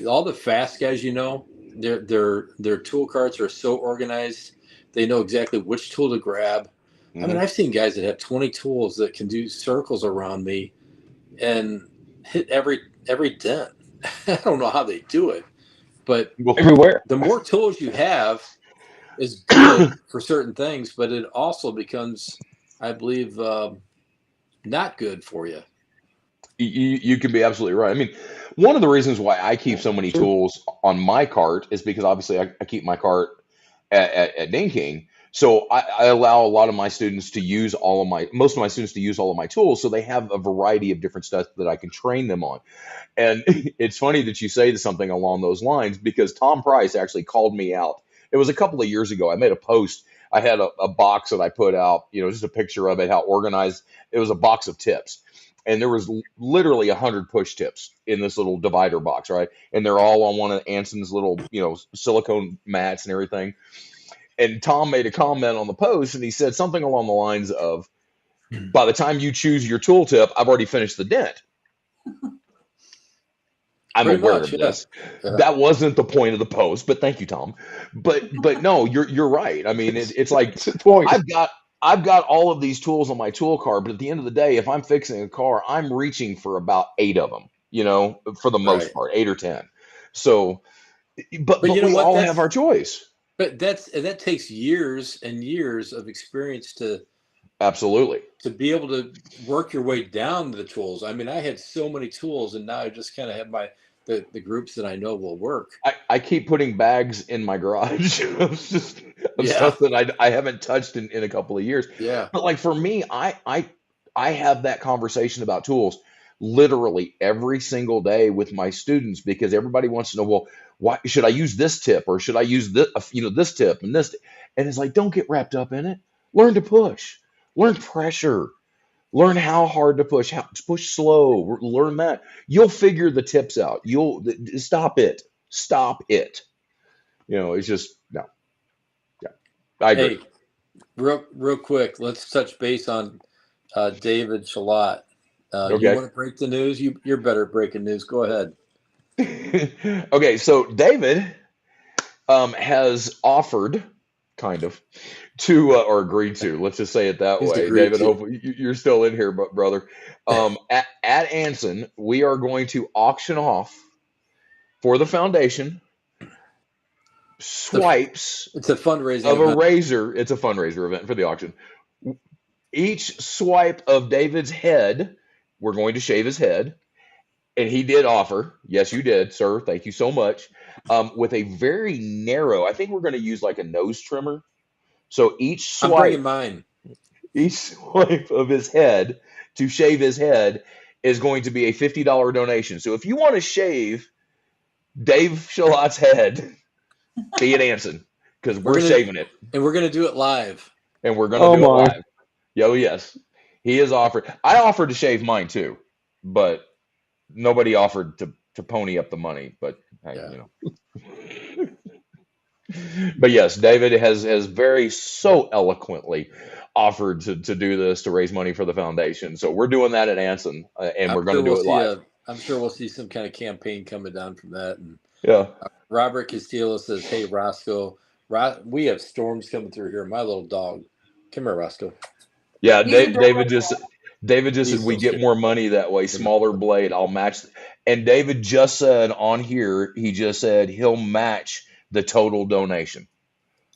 B: All the fast guys, their tool carts are so organized. They know exactly which tool to grab. I mean,
A: Hmm.
B: I've seen guys that have 20 tools that can do circles around me and hit every dent. I don't know how they do it, but
A: Well,
E: Everywhere.
B: the more tools you have is good for certain things, but it also becomes, I believe, not good for you.
A: you can be absolutely right. I mean, one of the reasons why I keep so many
E: True.
A: tools on my cart is because obviously I keep my cart at Dane King. So I allow a lot of my students to use most of my students to use all of my tools. So they have a variety of different stuff that I can train them on. And it's funny that you say something along those lines because Tom Price actually called me out. It was a couple of years ago. I made a post. I had a box that I put out, just a picture of it, how organized. It was a box of tips. And there was literally 100 push tips in this little divider box, right? And they're all on one of Anson's little, silicone mats and everything. And Tom made a comment on the post, and he said something along the lines of, "By the time you choose your tooltip, I've already finished the dent." I'm
B: Pretty
A: aware
B: much,
A: of
B: yeah.
A: this.
B: Yeah.
A: That wasn't the point of the post, but thank you, Tom. But no, you're right. I mean, it's like
E: It's the point.
A: I've got all of these tools on my tool cart, but at the end of the day, if I'm fixing a car, I'm reaching for about 8 of them, for the most
B: Right.
A: part, 8 or 10. So,
B: But you
A: but
B: know
A: we
B: what?
A: all have our choice.
B: That takes years and years of experience
A: Absolutely.
B: to be able to work your way down the tools. I mean, I had so many tools, and now I just kind of have the groups that I know will work.
A: I keep putting bags in my garage of
B: Yeah.
A: stuff that I haven't touched in a couple of years.
B: Yeah.
A: But like for me, I have that conversation about tools literally every single day with my students because everybody wants to know, well, why should I use this tip or should I use this, this tip and this? And it's like, don't get wrapped up in it. Learn to push, learn pressure, learn how hard to push, how to push slow, learn that. You'll figure the tips out. Stop it. Stop it. It's just no. Yeah. I agree.
B: Hey, real quick, let's touch base on David Shalat. You
A: Okay.
B: want to break the news? You're better at breaking news. Go ahead.
A: Okay, so David has offered kind of to or agreed to, let's just say it that
B: He's
A: way.
B: agreed
A: David,
B: to.
A: hopefully you're still in here, brother. At Anson, we are going to auction off for the foundation swipes
B: It's a fundraising
A: of a
B: event.
A: razor. It's a fundraiser event for the auction. Each swipe of David's head, we're going to shave his head. And he did offer, yes, you did, sir. Thank you so much. With a very narrow, I think we're going to use like a nose trimmer. So
B: I'm bringing mine.
A: each swipe of his head to shave his head is going to be a $50 donation. So if you want to shave Dave Shalat's head, be it Anson, because we're shaving it.
B: And we're gonna do it live.
A: And we're going to do it live. Yo, yes. He has offered. I offered to shave mine too, but nobody offered to pony up the money. But hey, But yes, David has very so eloquently offered to do this to raise money for the foundation. So we're doing that at Anson, and we're going to do it live.
B: I'm sure we'll see some kind of campaign coming down from that. And
A: Yeah.
B: Robert Castillo says, "Hey Roscoe, we have storms coming through here. My little dog, come here, Roscoe."
A: Yeah, David just said we get
B: cute.
A: more money that way, smaller blade. I'll match. And David just said on here, he just said he'll match the total donation.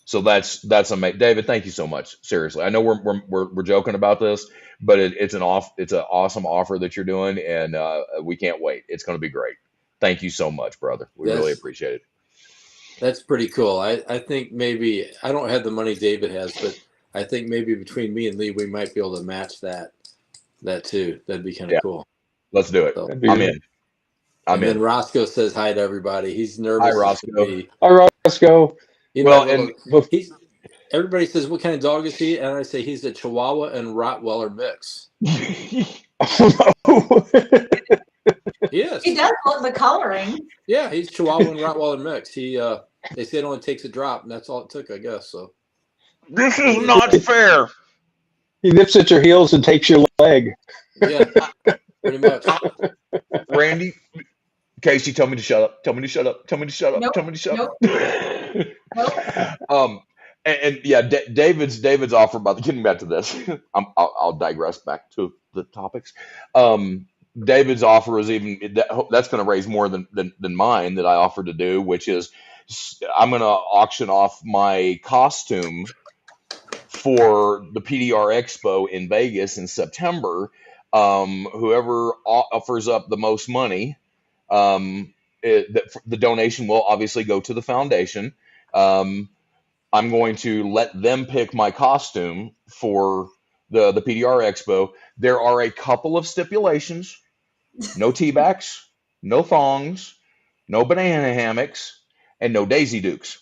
A: So that's amazing, David. Thank you so much. Seriously, I know we're joking about this, but it's an awesome offer that you're doing, and we can't wait. It's going to be great. Thank you so much, brother. We really appreciate it.
B: That's pretty cool. I think maybe I don't have the money David has, but I think maybe between me and Lee, we might be able to match that too. That'd be kind of cool.
A: Let's do it.
B: So,
A: I'm in.
B: Then Roscoe says hi to everybody. He's nervous.
A: Hi, Roscoe.
E: Hi, Roscoe.
B: Everybody says, what kind of dog is he? And I say he's a Chihuahua and Rottweiler mix. He is.
C: He does look the coloring.
B: Yeah, he's Chihuahua and Rottweiler mix. He they say it only takes a drop, and that's all it took, I guess. So
A: this is not fair.
E: He nips at your heels and takes your leg.
B: Yeah, pretty much.
A: Randy, Casey, tell me to shut up. Tell me to shut up. Tell me to shut up.
C: Nope.
A: Tell me to shut
C: Nope.
A: up. Nope. And yeah, David's offer. About getting back to this, I'll digress back to the topics. David's offer is that's going to raise more than mine that I offered to do, which is I'm going to auction off my costume for the PDR Expo in Vegas in September. Whoever offers up the most money, the donation will obviously go to the foundation. I'm going to let them pick my costume for the PDR Expo. There are a couple of stipulations: no tea backs, no thongs, no banana hammocks, and no Daisy Dukes.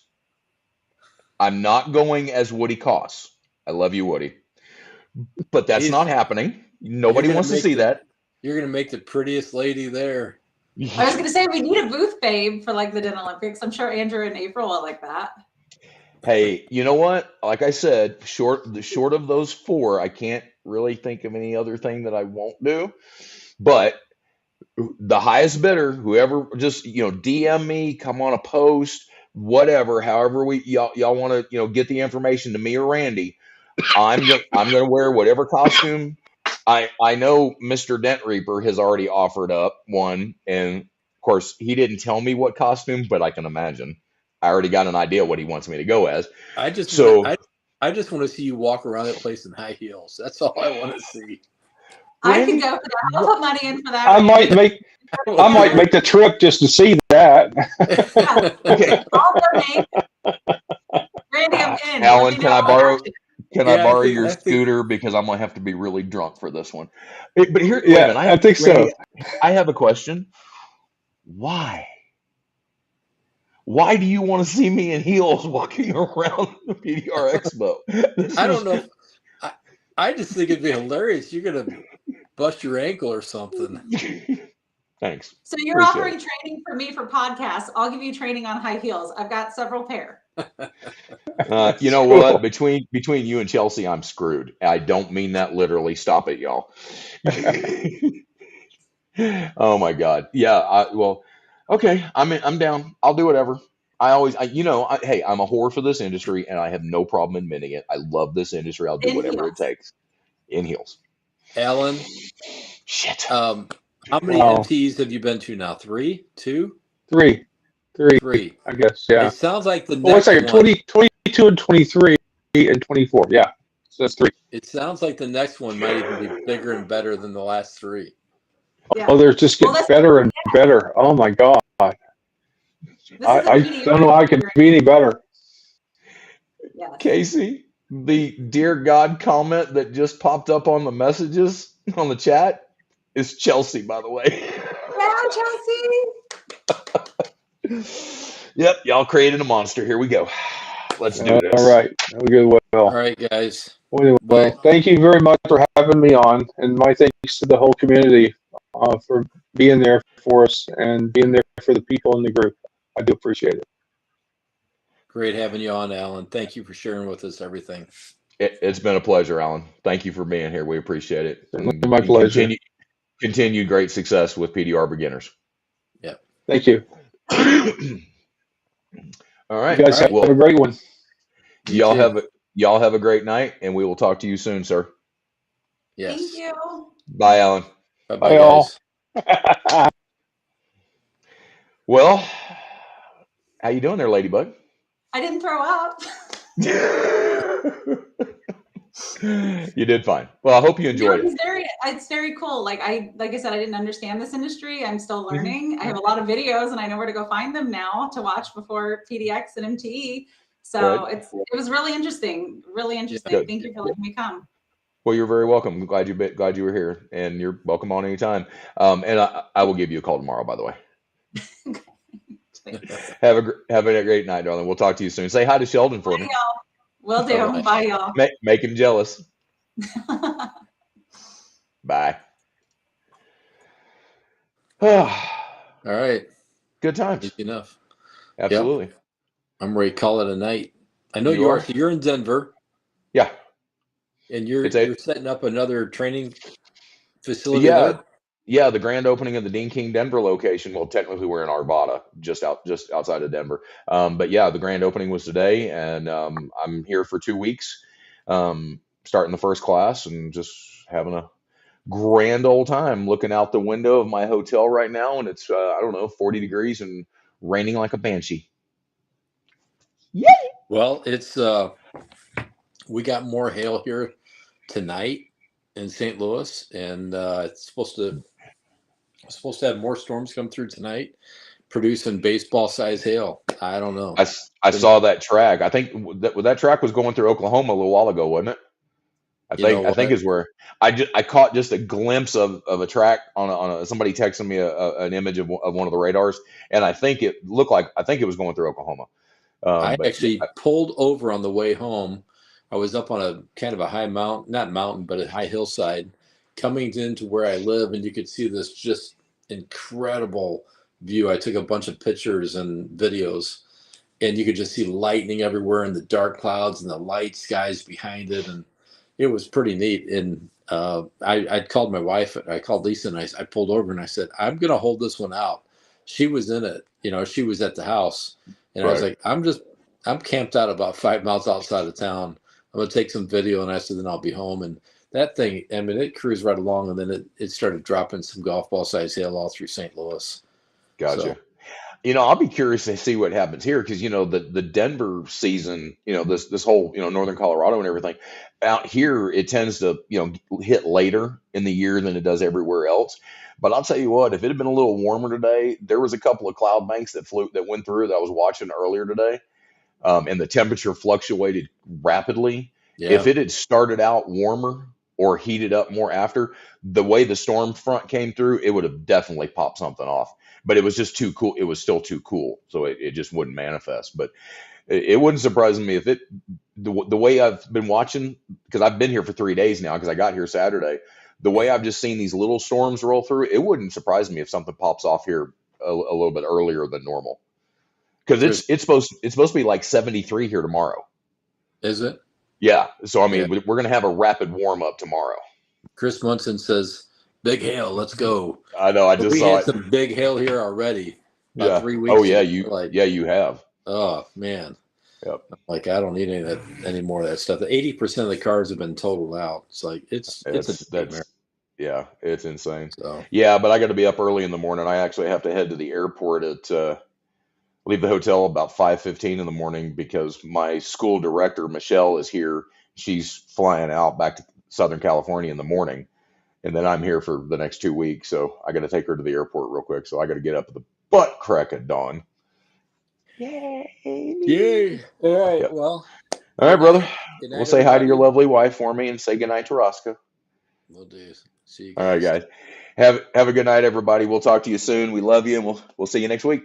A: I'm not going as Woody Koss. I love you, Woody, but that's not happening. Nobody wants to see that.
B: You're going to make the prettiest lady there.
C: I was going to say we need a booth babe for like the Dinner Olympics. I'm sure Andrew and April will like that.
A: Hey, you know what? Like I said, short of those four, I can't really think of any other thing that I won't do. But the highest bidder, whoever, just DM me, come on a post, whatever, however y'all want to get the information to me or Randy. I'm gonna wear whatever costume. I know Mr. Dent Reaper has already offered up one, and of course he didn't tell me what costume, but I can imagine. I already got an idea what he wants me to go as.
B: I just want
A: So,
B: to. I just want to see you walk around that place in high heels. That's all I want to see.
C: I could
A: Randy,
C: go for that. I'll put money in for that.
E: I
C: Randy.
E: might make the trip just to see that.
A: okay,
C: I'll donate. Randy, I'm in. Let
A: Alan,
C: me know how I got you.
A: can I
B: Yeah,
A: borrow your
B: I think
A: scooter because I'm gonna have to be really drunk for this one. But here, wait a
E: Yeah,
A: minute,
E: I think so.
A: Randy, I have a question. Why? Why do you want to see me in heels walking around the PDR Expo? This
B: I
A: is
B: don't know. I just think it'd be hilarious. You're gonna bust your ankle or something.
A: Thanks.
C: So you're
A: Appreciate
C: offering
A: it.
C: training for me for podcasts. I'll give you training on high heels. I've got several pair.
A: You
E: That's
A: know what?
E: cool.
A: Between you and Chelsea, I'm screwed. I don't mean that literally. Stop it, y'all. Oh my God. Yeah. Well, okay. I'm down. I'll do whatever. Hey, I'm a whore for this industry, and I have no problem admitting it. I love this industry. I'll do
C: In
A: whatever it
C: heels.
A: takes. In heels.
B: Alan,
A: Shit.
B: how many
E: Wow.
B: MTs have you been to now? 3, 2,
E: Three,
B: 3.
E: I guess. Yeah.
B: It sounds like the
E: Oh, wait a
B: next
E: second.
B: one.
E: 22 and 23 and 24. Yeah. So that's three.
B: It sounds like the next one might even be bigger and better than the last 3.
C: Yeah.
E: Oh, they're just
C: Well,
E: getting
C: this
E: better and better. Oh my God.
C: is a
E: I
C: PDR
E: don't know how I could
C: experience.
E: be any better.
C: Yes.
A: Casey, the dear God comment that just popped up on the messages on the chat is Chelsea, by the way.
C: Yeah, Chelsea.
A: Yep, y'all created a monster. Here we go. Let's do
E: All
A: this.
E: right. We good.
B: All
E: Well,
B: right, guys.
E: anyway,
B: Well,
E: thank you very much for having me on, and my thanks to the whole community for being there for us and being there for the people in the group. I do appreciate it.
B: great having you on, Alan. Thank you for sharing with us everything.
A: It's been a pleasure, Alan. Thank you for being here. We appreciate it.
E: Certainly
A: And,
E: my
A: and
E: pleasure.
A: continue great success with PDR beginners.
B: Yeah.
E: Thank you.
A: All
E: You
A: right.
E: guys
B: All
E: have
B: right.
E: a great one.
B: You
A: Y'all
B: too.
A: have a y'all have a great night, and we will talk to you soon, sir.
B: Yes.
C: Thank you.
A: Bye, Alan.
B: Bye-bye,
E: Bye, all.
B: guys.
A: Well, how you doing there, Ladybug?
C: I didn't throw up.
A: You did fine. Well, I hope you
C: No,
A: enjoyed it.
C: it's very cool. Like I said, I didn't understand this industry. I'm still
A: Mhm.
C: learning. I have a lot of videos and I know where to go find them now to watch before PDX and MTE. So
A: Right.
C: it was really interesting. Really interesting.
A: Good.
C: Thank you for letting me come.
A: Well, you're very welcome. I'm glad you were here, and you're welcome on anytime. And I will give you a call tomorrow, by the way.
C: Thanks.
A: Have a great night, darling. We'll talk to you soon. Say hi to Sheldon for me.
C: Bye, y'all. Will do.
B: Bye-bye.
C: Bye, y'all.
A: Make him jealous. Bye.
B: All right.
A: Good times.
B: Easy enough.
A: Absolutely.
B: Yep. I'm ready to call it a night. I know
A: You
B: you are.
A: are?
B: So you're in Denver,
A: Yeah.
B: and
A: It's
B: you're setting up another training facility
A: yeah.
B: there.
A: Yeah, the grand opening of the Dean King Denver location. Well, technically we're in Arvada, just outside of Denver. But yeah, the grand opening was today, and I'm here for 2 weeks, starting the first class and just having a grand old time looking out the window of my hotel right now, and it's I don't know, 40 degrees and raining like a banshee. Yay!
B: Well, it's we got more hail here tonight in St. Louis, and it's supposed to have more storms come through tonight, producing baseball size hail. I don't know.
A: I saw that track. I think that track was going through Oklahoma a little while ago, wasn't it?
B: You know
A: I think
B: what?
A: is where I caught just a glimpse of a track on a somebody texted me an image of one of the radars, and I think it was going through Oklahoma.
B: I
A: But yeah,
B: actually pulled over on the way home. I was up on a kind of a high mountain, not mountain, but a high hillside, coming into where I live, and you could see this just incredible view. I took a bunch of pictures and videos, and you could just see lightning everywhere and the dark clouds and the light skies behind it, and it was pretty neat. And I called my wife. I called Lisa, and I pulled over and I said, I'm going to hold this one out. She was in it. She was at the house, and I was
A: Right.
B: like, I'm camped out about 5 miles outside of town. I'm going to take some video, and I said, then I'll be home. And that thing, I mean, it cruised right along, and then it started dropping some golf ball size hail all through St. Louis.
A: Gotcha.
B: So
A: I'll be curious to see what happens here because the Denver season, this whole northern Colorado and everything out here, it tends to hit later in the year than it does everywhere else. But I'll tell you what, if it had been a little warmer today, there was a couple of cloud banks that went through that I was watching earlier today, and the temperature fluctuated rapidly. If
B: yeah,
A: it had started out warmer or heated up more after, the way the storm front came through, it would have definitely popped something off. But it was just too cool. It was still too cool, so it just wouldn't manifest. But it wouldn't surprise me if the way I've been watching, because I've been here for 3 days now, because I got here Saturday. The way I've just seen these little storms roll through, it wouldn't surprise me if something pops off here a little bit earlier than normal. Because
B: Chris,
A: it's supposed to be like 73 here tomorrow.
B: is it?
A: Yeah. So I
B: Yeah.
A: mean, we're gonna have a rapid warm up tomorrow.
B: Chris Munson says, "Big hail, let's go."
A: I know. I
B: But
A: just
B: we
A: saw
B: had
A: it.
B: some big hail here already about
A: Yeah.
B: 3 weeks
A: Oh yeah.
B: ago. Like,
A: You have.
B: oh man,
A: Yep.
B: like I don't need any more of that stuff. 80% of the cars have been totaled out. It's like it's a nightmare.
A: Yeah. It's insane.
B: So
A: Yeah, but I got to be up early in the morning. I actually have to head to the airport at leave the hotel about 5:15 in the morning because my school director Michelle is here. She's flying out back to Southern California in the morning, and then I'm here for the next 2 weeks. So I got to take her to the airport real quick. So I got to get up at the butt crack of dawn.
B: yay! All right,
A: Yep.
B: well,
A: All right,
B: good
A: brother.
B: night. Good
A: We'll
B: night,
A: say hi to your
B: everybody.
A: lovely wife for me and say goodnight to Roscoe.
B: We'll do. See you
A: All right,
B: guys.
A: guys. Have a good night, everybody. We'll talk to you soon. We love you, and we'll see you next week.